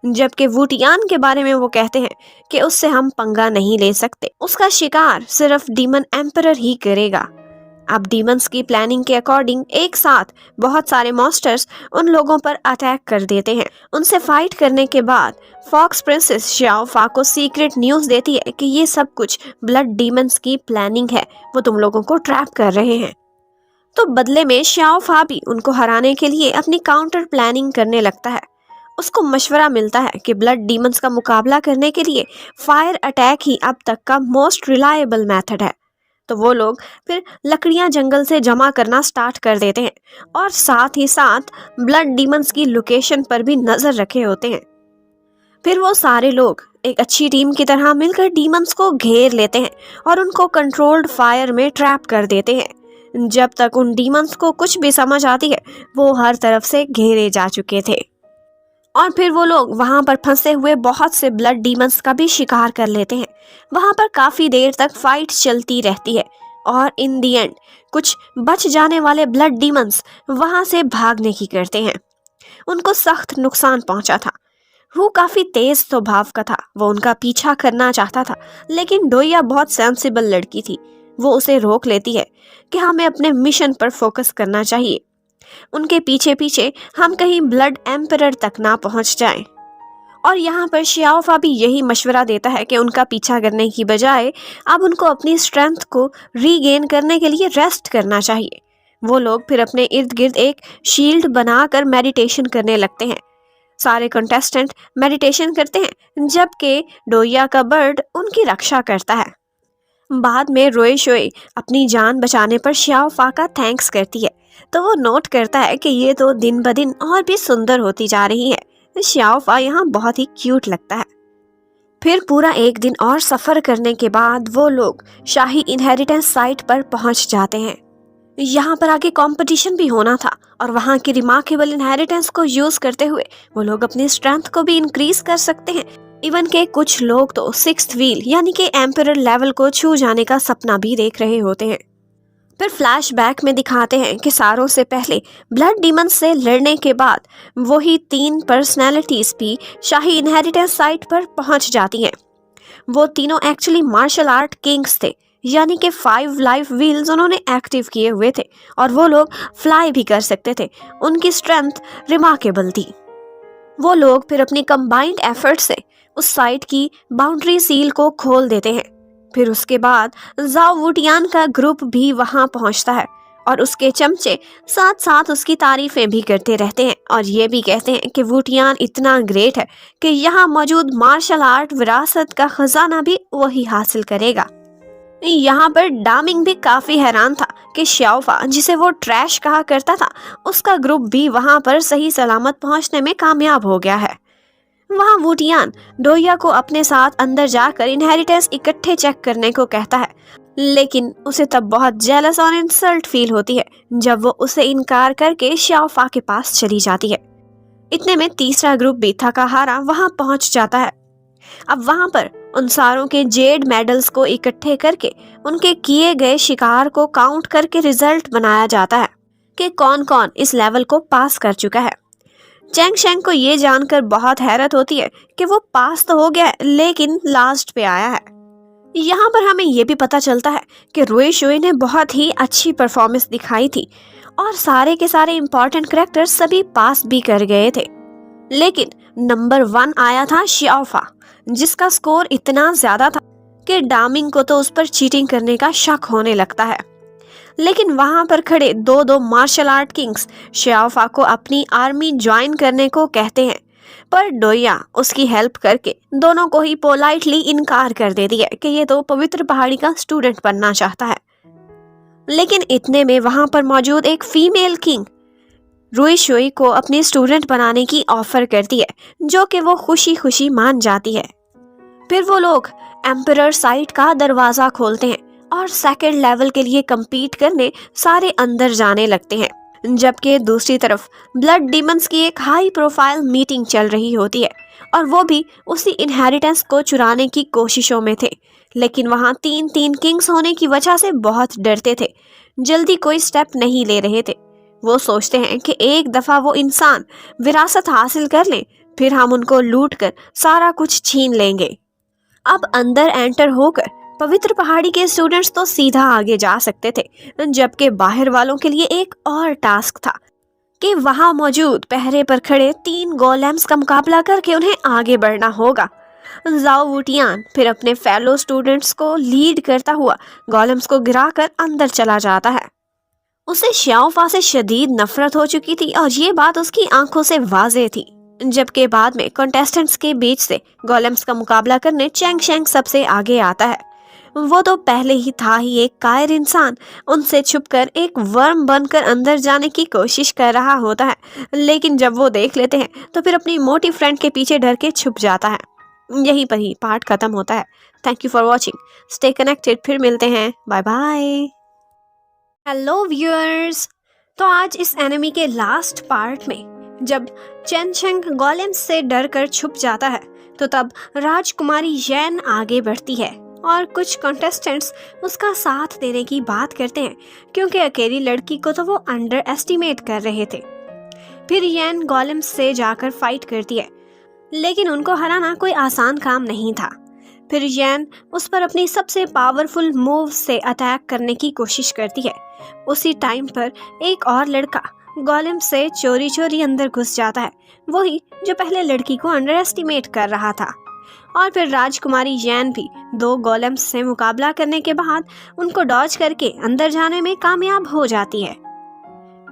जबकि वुटियान के बारे में वो कहते हैं कि उससे हम पंगा नहीं ले सकते, उसका शिकार सिर्फ डीमन एम्परर ही करेगा। अब डीमंस की प्लानिंग के अकॉर्डिंग एक साथ बहुत सारे मॉन्स्टर्स उन लोगों पर अटैक कर देते हैं। उनसे फाइट करने के बाद फॉक्स प्रिंसेस श्याओफा को सीक्रेट न्यूज देती है कि ये सब कुछ ब्लड डीमंस की प्लानिंग है, वो तुम लोगों को ट्रैप कर रहे हैं। तो बदले में श्याओफा भी उनको हराने के लिए अपनी काउंटर प्लानिंग करने लगता है। उसको मशवरा मिलता है कि ब्लड डीमंस का मुकाबला करने के लिए फायर अटैक ही अब तक का मोस्ट रिलायबल मेथड है। तो वो लोग फिर लकड़ियां जंगल से जमा करना स्टार्ट कर देते हैं और साथ ही साथ ब्लड डीमंस की लोकेशन पर भी नजर रखे होते हैं। फिर वो सारे लोग एक अच्छी टीम की तरह मिलकर डीमंस को घेर लेते हैं और उनको कंट्रोल्ड फायर में ट्रैप कर देते हैं। जब तक उन डीमंस को कुछ भी समझ आती है, वो हर तरफ से घेरे जा चुके थे और फिर वो लोग वहां पर फंसे हुए बहुत से ब्लड डीमंस का भी शिकार कर लेते हैं। वहां पर काफी देर तक फाइट चलती रहती है और इन दी एंड कुछ बच जाने वाले ब्लड डीमंस वहां से भागने की करते हैं। उनको सख्त नुकसान पहुंचा था। वो काफी तेज स्वभाव का था, वो उनका पीछा करना चाहता था, लेकिन डोया बहुत सेंसिबल लड़की थी। वो उसे रोक लेती है कि हमें अपने मिशन पर फोकस करना चाहिए। उनके पीछे पीछे हम कहीं ब्लड एम्परर तक ना पहुंच जाएं। और यहाँ पर श्याओफा भी यही मशवरा देता है कि उनका पीछा करने की बजाय अब उनको अपनी स्ट्रेंथ को रीगेन करने के लिए रेस्ट करना चाहिए। वो लोग फिर अपने इर्द गिर्द एक शील्ड बनाकर मेडिटेशन करने लगते हैं। सारे कंटेस्टेंट मेडिटेशन करते हैं जबकि डोया का बर्ड उनकी रक्षा करता है। बाद में रोए शोए अपनी जान बचाने पर श्याओफा का थैंक्स करती है, तो वो नोट करता है कि ये तो दिन ब दिन और भी सुंदर होती जा रही है। श्याओफा यहाँ बहुत ही क्यूट लगता है। फिर पूरा एक दिन और सफर करने के बाद वो लोग शाही इनहेरिटेंस साइट पर पहुंच जाते हैं। यहाँ पर आगे कंपटीशन भी होना था और वहाँ की रिमार्केबल इनहेरिटेंस को यूज करते हुए वो लोग अपनी स्ट्रेंथ को भी इंक्रीज कर सकते हैं। इवन के कुछ लोग तो 6th व्हील यानी कि एम्परर लेवल को छू जाने का सपना भी देख रहे होते हैं। फिर फ्लैशबैक में दिखाते हैं कि सारों से पहले ब्लड डीमंस से लड़ने के बाद वही 3 पर्सनैलिटीज भी शाही इनहेरिटेंस साइट पर पहुंच जाती हैं। वो तीनों एक्चुअली मार्शल आर्ट किंग्स थे, यानी कि 5 लाइफ व्हील्स उन्होंने एक्टिव किए हुए थे और वो लोग फ्लाई भी कर सकते थे। उनकी स्ट्रेंथ रिमार्केबल थी। वो लोग फिर अपनी कंबाइंड एफर्ट से उस साइट की बाउंड्री सील को खोल देते हैं। फिर उसके बाद जाओ वुटियान का ग्रुप भी वहां पहुंचता है और उसके चमचे साथ साथ उसकी तारीफें भी करते रहते हैं और ये भी कहते हैं कि वुटियान इतना ग्रेट है कि यहाँ मौजूद मार्शल आर्ट विरासत का खजाना भी वही हासिल करेगा। यहाँ पर डामिंग भी काफी हैरान था कि श्याओफा, जिसे वो ट्रैश कहा करता था, उसका ग्रुप भी वहां पर सही सलामत पहुंचने में कामयाब हो गया है। वहां वुटियान डोया को अपने साथ अंदर जाकर इनहेरिटेंस इकट्ठे चेक करने को कहता है, लेकिन उसे तब बहुत जेलस और इंसल्ट फील होती है जब वो उसे इनकार करके श्याओफा के पास चली जाती है। इतने में तीसरा ग्रुप भी थका हारा वहां पहुंच जाता है। अब वहां पर उन सारों के जेड मेडल्स को इकट्ठे करके उनके किए गए शिकार को काउंट करके रिजल्ट बनाया जाता है कि कौन कौन इस लेवल को पास कर चुका है। चैंग शेंग को ये जानकर बहुत हैरत होती है कि वो पास तो हो गया है लेकिन लास्ट पे आया है। यहाँ पर हमें ये भी पता चलता है कि रोए शोए ने बहुत ही अच्छी परफॉर्मेंस दिखाई थी और सारे के सारे इम्पोर्टेंट कैरेक्टर सभी पास भी कर गए थे, लेकिन नंबर 1 आया था श्याओफा, जिसका स्कोर इतना ज्यादा था कि डामिंग को तो उस पर चीटिंग करने का शक होने लगता है। लेकिन वहां पर खड़े दो मार्शल आर्ट किंग्स श्याओफा को अपनी आर्मी ज्वाइन करने को कहते हैं, पर डोया उसकी हेल्प करके दोनों को ही पोलाइटली इनकार कर देती है कि ये तो पवित्र पहाड़ी का स्टूडेंट बनना चाहता है। लेकिन इतने में वहां पर मौजूद एक फीमेल किंग रुई शुई को अपनी स्टूडेंट बनाने की ऑफर करती है, जो कि वो खुशी खुशी मान जाती है। फिर वो लोग एम्परर साइट का दरवाजा खोलते हैं और सेकंड लेवल के लिए compete करने सारे अंदर जाने लगते हैं, जबकि दूसरी तरफ ब्लड डीमंस की एक हाई प्रोफाइल मीटिंग चल रही होती है और वो भी उसी इनहेरिटेंस को चुराने की कोशिशों में थे। लेकिन वहाँ 3 किंग्स होने की वजह से बहुत डरते थे, जल्दी कोई स्टेप नहीं ले रहे थे। वो सोचते हैं कि एक दफा वो इंसान विरासत हासिल कर लें, फिर हम उनको लूट कर सारा कुछ छीन लेंगे। अब अंदर एंटर होकर पवित्र पहाड़ी के स्टूडेंट्स तो सीधा आगे जा सकते थे, जबकि बाहर वालों के लिए एक और टास्क था कि वहां मौजूद पहरे पर खड़े 3 गोलेम्स का मुकाबला करके उन्हें आगे बढ़ना होगा। जाओ वुटियान फिर अपने फेलो स्टूडेंट्स को लीड करता हुआ गोलेम्स को गिराकर अंदर चला जाता है। उसे श्याओफा से शदीद नफरत हो चुकी थी और ये बात उसकी आंखों से वाज़ेह थी। जबकि बाद में कंटेस्टेंट्स के बीच से गोलेम्स का मुकाबला करने चैंग शेंग सबसे आगे आता है। वो तो पहले ही था ही एक कायर इंसान, उनसे छुपकर एक वर्म बनकर अंदर जाने की कोशिश कर रहा होता है, लेकिन जब वो देख लेते हैं तो फिर अपनी मोटी फ्रेंड के पीछे डर के छुप जाता है। यहीं पर ही पार्ट खत्म होता है। Thank you for watching, stay connected, फिर मिलते हैं, बाय बाय। हेलो व्यूअर्स, तो आज इस एनिमी के लास्ट पार्ट में जब चेन शेंग गोलेम्स से डर कर छुप जाता है तो तब राजकुमारी येन आगे बढ़ती है और कुछ कंटेस्टेंट्स उसका साथ देने की बात करते हैं, क्योंकि अकेली लड़की को तो वो अंडर एस्टिमेट कर रहे थे। फिर येन गोलेम्स से जाकर फाइट करती है, लेकिन उनको हराना कोई आसान काम नहीं था। फिर येन उस पर अपनी सबसे पावरफुल मूव से अटैक करने की कोशिश करती है। उसी टाइम पर एक और लड़का गोलेम्स से चोरी चोरी अंदर घुस जाता है, वही जो पहले लड़की को अंडर एस्टिमेट कर रहा था। और फिर राजकुमारी येन भी 2 गोलेम्स से मुकाबला करने के बाद उनको डॉज करके अंदर जाने में कामयाब हो जाती है।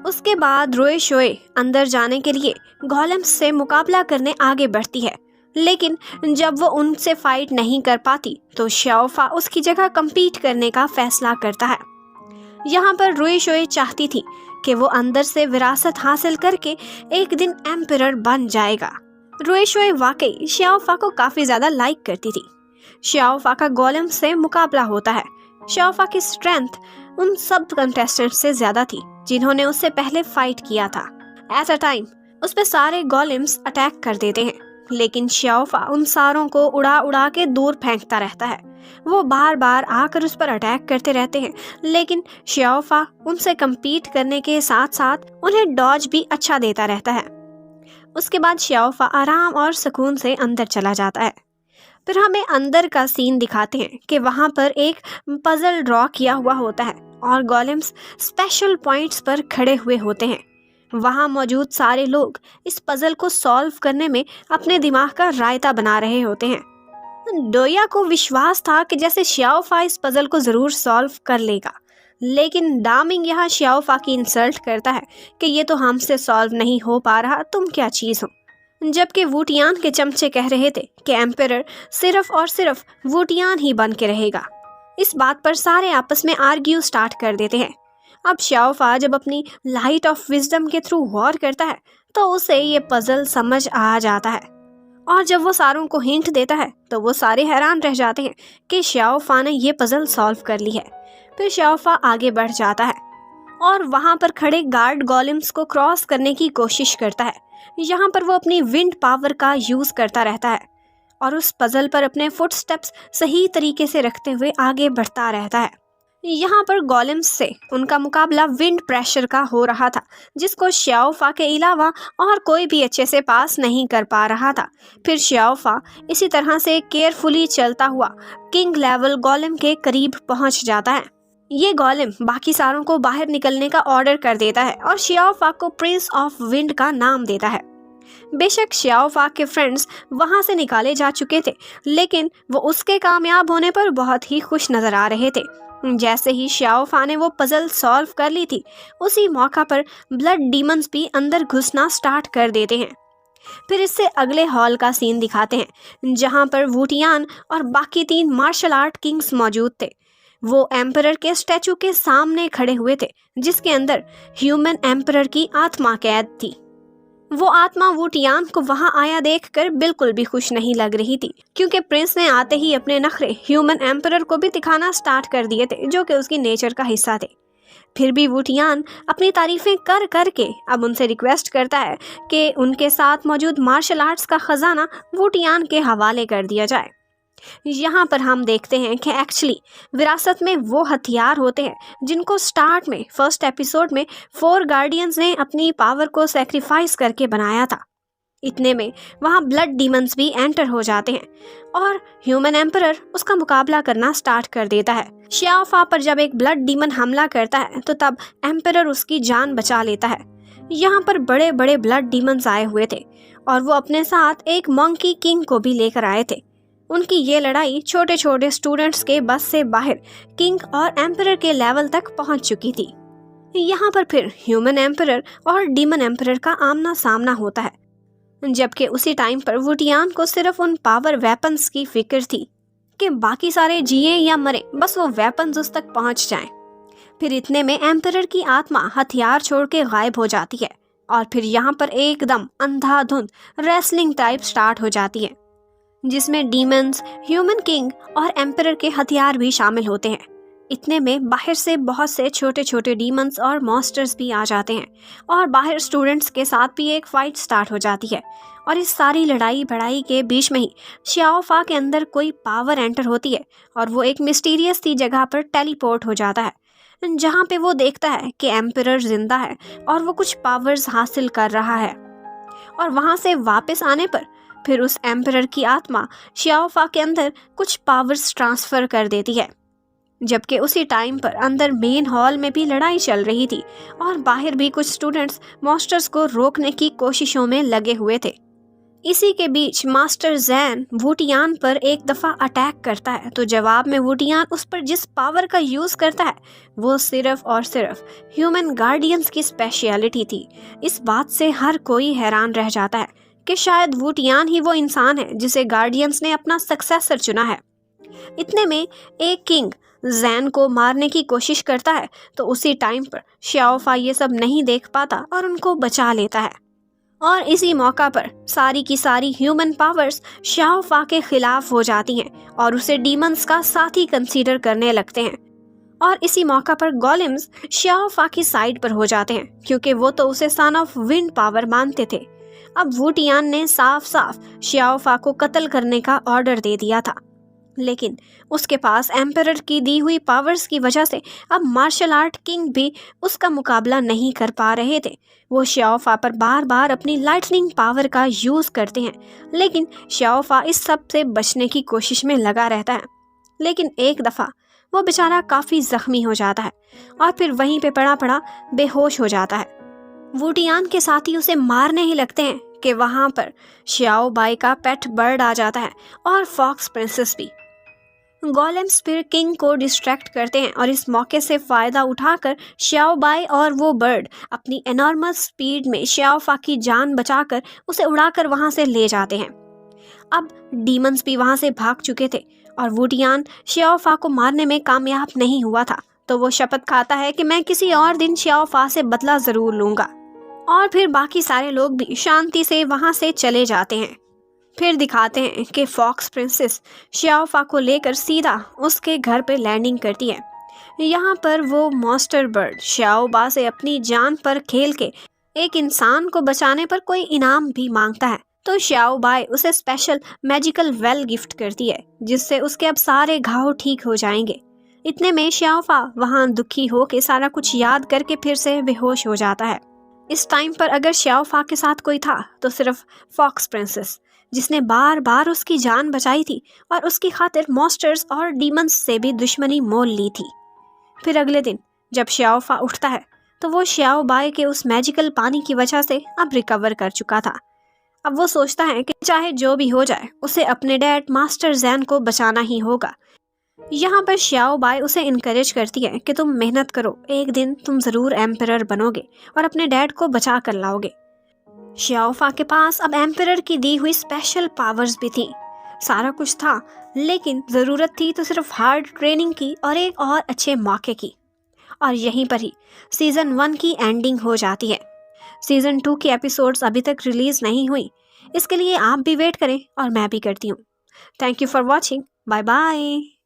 उसके बाद रोए शोए अंदर जाने के लिए गोलेम्स से मुकाबला करने आगे बढ़ती है, लेकिन जब वो उनसे फाइट नहीं कर पाती तो श्याओफा उसकी जगह compete करने का फैसला करता है। यहाँ पर रोए शोए चाहती थी कि वो अंदर से विरासत हासिल करके एक दिन एम्परर बन जाएगा। रोए शोए वाकई श्याओफा को काफी ज्यादा लाइक करती थी। श्याओफा का गोलेम से मुकाबला होता है। श्याओफा की स्ट्रेंथ उन सब कंटेस्टेंट से ज्यादा थी जिन्होंने उससे पहले फाइट किया था। एट अ टाइम उस पे सारे गोलेम्स अटैक कर देते हैं, लेकिन श्याओफा उन सारों को उड़ा उड़ा के दूर फेंकता रहता है। वो बार बार आकर उस पर अटैक करते रहते हैं, लेकिन श्याओफा उनसे compete करने के साथ साथ उन्हें डॉज भी अच्छा देता रहता है। उसके बाद श्याओफा आराम और सुकून से अंदर चला जाता है। फिर हमें अंदर का सीन दिखाते हैं कि वहाँ पर एक पजल ड्रॉ किया हुआ होता है और गोलेम्स स्पेशल पॉइंट्स पर खड़े हुए होते हैं। वहाँ मौजूद सारे लोग इस पजल को सॉल्व करने में अपने दिमाग का रायता बना रहे होते हैं। डोया को विश्वास था कि जैसे श्याओफा इस पजल को ज़रूर सॉल्व कर लेगा, लेकिन डामिंग यहाँ श्याओफा की इंसल्ट करता है कि ये तो हमसे सॉल्व नहीं हो पा रहा, तुम क्या चीज़ हो। जबकि वुटियान के चमचे कह रहे थे कि एम्परर सिर्फ और सिर्फ वुटियान ही बन के रहेगा। इस बात पर सारे आपस में आर्ग्यू स्टार्ट कर देते हैं। अब श्याओफा जब अपनी लाइट ऑफ विजडम के थ्रू वॉर करता है तो उसे ये पजल समझ आ जाता है, और जब वो सारों को हिंट देता है तो वो सारे हैरान रह जाते हैं कि श्याओफा ने ये पजल सॉल्व कर ली है। फिर श्याओफा आगे बढ़ जाता है और वहाँ पर खड़े गार्ड गोलेम्स को क्रॉस करने की कोशिश करता है। यहाँ पर वो अपनी विंड पावर का यूज़ करता रहता है और उस पजल पर अपने फुटस्टेप्स सही तरीके से रखते हुए आगे बढ़ता रहता है। यहाँ पर गोलेम्स से उनका मुकाबला विंड प्रेशर का हो रहा था, जिसको श्याओफा के अलावा और कोई भी अच्छे से पास नहीं कर पा रहा था। फिर श्याओफा इसी तरह से केयरफुली चलता हुआ किंग लेवल गोलेम के करीब पहुँच जाता है। ये गोलेम बाकी सारों को बाहर निकलने का ऑर्डर कर देता है और श्याओफा को प्रिंस ऑफ विंड का नाम देता है। बेशक श्याओफा के फ्रेंड्स वहाँ से निकाले जा चुके थे, लेकिन वो उसके कामयाब होने पर बहुत ही खुश नजर आ रहे थे। जैसे ही श्याओफा ने वो पजल सॉल्व कर ली थी, उसी मौका पर ब्लड डीमंस भी अंदर घुसना स्टार्ट कर देते हैं। फिर इससे अगले हॉल का सीन दिखाते हैं जहां पर वुटियान और बाकी 3 मार्शल आर्ट किंग्स मौजूद थे। वो एम्परर के स्टैचू के सामने खड़े हुए थे, जिसके अंदर ह्यूमन एम्परर की आत्मा कैद थी। वो आत्मा वुटियान को वहां आया देखकर बिल्कुल भी खुश नहीं लग रही थी, क्योंकि प्रिंस ने आते ही अपने नखरे ह्यूमन एम्परर को भी दिखाना स्टार्ट कर दिए थे, जो कि उसकी नेचर का हिस्सा थे। फिर भी वुटियान अपनी तारीफें कर करके अब उनसे रिक्वेस्ट करता है कि उनके साथ मौजूद मार्शल आर्ट्स का खजाना वुटियान के हवाले कर दिया जाए। यहाँ पर हम देखते हैं कि एक्चुअली विरासत में वो हथियार होते हैं जिनको स्टार्ट में फर्स्ट एपिसोड में 4 गार्डियंस ने अपनी पावर को सेक्रीफाइस करके बनाया था। इतने में वहाँ ब्लड डीमंस भी एंटर हो जाते हैं और ह्यूमन एम्परर उसका मुकाबला करना स्टार्ट कर देता है। श्याओफा पर जब एक ब्लड डीमन हमला करता है तो तब एम्परर उसकी जान बचा लेता है। यहाँ पर बड़े बड़े ब्लड डीमंस आए हुए थे और वो अपने साथ एक मंकी किंग को भी लेकर आए थे। उनकी ये लड़ाई छोटे छोटे स्टूडेंट्स के बस से बाहर किंग और एम्परर के लेवल तक पहुंच चुकी थी। यहाँ पर फिर ह्यूमन एम्परर और डीमन एम्परर का आमना सामना होता है, जबकि उसी टाइम पर वुटियान को सिर्फ उन पावर वेपन्स की फिक्र थी कि बाकी सारे जिए या मरे, बस वो वेपन्स उस तक पहुंच जाएं। फिर इतने में एम्परर की आत्मा हथियार छोड़ के गायब हो जाती है और फिर यहाँ पर एकदम अंधाधुंध रेसलिंग टाइप स्टार्ट हो जाती है, जिसमें डीमंस, ह्यूमन किंग और एम्परर के हथियार भी शामिल होते हैं। इतने में बाहर से बहुत से छोटे छोटे डीमंस और मॉन्स्टर्स भी आ जाते हैं और बाहर स्टूडेंट्स के साथ भी एक फाइट स्टार्ट हो जाती है। और इस सारी लड़ाई भड़ाई के बीच में ही श्याओफा के अंदर कोई पावर एंटर होती है और वो एक मिस्टीरियस सी जगह पर टेलीपोर्ट हो जाता है, जहाँ पे वो देखता है कि एम्परर जिंदा है और वो कुछ पावर्स हासिल कर रहा है। और वहाँ से वापस आने पर फिर उस एम्परर की आत्मा श्याओफा के अंदर कुछ पावर्स ट्रांसफ़र कर देती है, जबकि उसी टाइम पर अंदर मेन हॉल में भी लड़ाई चल रही थी और बाहर भी कुछ स्टूडेंट्स मॉन्स्टर्स को रोकने की कोशिशों में लगे हुए थे। इसी के बीच मास्टर जैन वुटियान पर एक दफ़ा अटैक करता है, तो जवाब में वुटियान उस पर जिस पावर का यूज़ करता है वो सिर्फ और सिर्फ ह्यूमन गार्डियंस की स्पेशलिटी थी। इस बात से हर कोई हैरान रह जाता है कि शायद वुटियान ही वो इंसान है जिसे गार्डियंस ने अपना सक्सेसर चुना है। इतने में एक किंग जैन को मारने की कोशिश करता है, तो उसी टाइम पर श्याओफा ये सब नहीं देख पाता और उनको बचा लेता है। और इसी मौका पर सारी की सारी ह्यूमन पावर्स श्याओफा के खिलाफ हो जाती हैं और उसे डीमंस का साथी कंसीडर करने लगते हैं। और इसी मौका पर गोलेम्स श्याओफा की साइड पर हो जाते हैं, क्योंकि वो तो उसे सन ऑफ विंड पावर मानते थे। अब वुटियान ने साफ साफ श्याओफा को कत्ल करने का ऑर्डर दे दिया था, लेकिन उसके पास एम्परर की दी हुई पावर्स की वजह से अब मार्शल आर्ट किंग भी उसका मुकाबला नहीं कर पा रहे थे। वो श्याओफा पर बार बार अपनी लाइटनिंग पावर का यूज़ करते हैं, लेकिन श्याओफा इस सब से बचने की कोशिश में लगा रहता है। लेकिन एक दफ़ा वो बेचारा काफ़ी ज़ख्मी हो जाता है और फिर वहीं पे पड़ा पड़ा बेहोश हो जाता है। वुटियान के साथी उसे मारने ही लगते हैं कि वहाँ पर श्याओ बाई का पेट बर्ड आ जाता है और फॉक्स प्रिंसेस भी। गोलेम्स फिर किंग को डिस्ट्रैक्ट करते हैं और इस मौके से फ़ायदा उठाकर श्याओ बाई और वो बर्ड अपनी एनॉर्मस स्पीड में श्याओफा की जान बचाकर उसे उड़ाकर वहाँ से ले जाते हैं। अब डीमंस भी वहाँ से भाग चुके थे और वुटियान श्याओफा को मारने में कामयाब नहीं हुआ था, तो वो शपथ खाता है कि मैं किसी और दिन श्याओफा से बदला ज़रूर लूँगा। और फिर बाकी सारे लोग भी शांति से वहाँ से चले जाते हैं। फिर दिखाते हैं कि फॉक्स प्रिंसेस श्याओफा को लेकर सीधा उसके घर पर लैंडिंग करती है। यहाँ पर वो मॉन्स्टर बर्ड श्याओबा से अपनी जान पर खेल के एक इंसान को बचाने पर कोई इनाम भी मांगता है, तो श्याओबाई उसे स्पेशल मैजिकल वेल गिफ्ट करती है, जिससे उसके अब सारे घाव ठीक हो जाएंगे। इतने में श्याओफा वहाँ दुखी हो के सारा कुछ याद करके फिर से बेहोश हो जाता है। इस टाइम पर अगर श्याओफा के साथ कोई था तो सिर्फ फॉक्स प्रिंसेस, जिसने बार बार उसकी जान बचाई थी और उसकी खातिर मॉन्स्टर्स और डीमंस से भी दुश्मनी मोल ली थी। फिर अगले दिन जब श्याओफा उठता है तो वो श्याओबाई के उस मैजिकल पानी की वजह से अब रिकवर कर चुका था। अब वो सोचता है कि चाहे जो भी हो जाए उसे अपने डैड मास्टर जैन को बचाना ही होगा। यहाँ पर श्याओबाई उसे इनकरेज करती है कि तुम मेहनत करो, एक दिन तुम ज़रूर एम्परर बनोगे और अपने डैड को बचा कर लाओगे। श्याओफा के पास अब एम्परर की दी हुई स्पेशल पावर्स भी थी, सारा कुछ था, लेकिन ज़रूरत थी तो सिर्फ हार्ड ट्रेनिंग की और एक और अच्छे मौके की। और यहीं पर ही सीज़न 1 की एंडिंग हो जाती है। सीज़न 2 की एपिसोड्स अभी तक रिलीज़ नहीं हुई, इसके लिए आप भी वेट करें और मैं भी करती हूँ। Thank you for watching. Bye bye.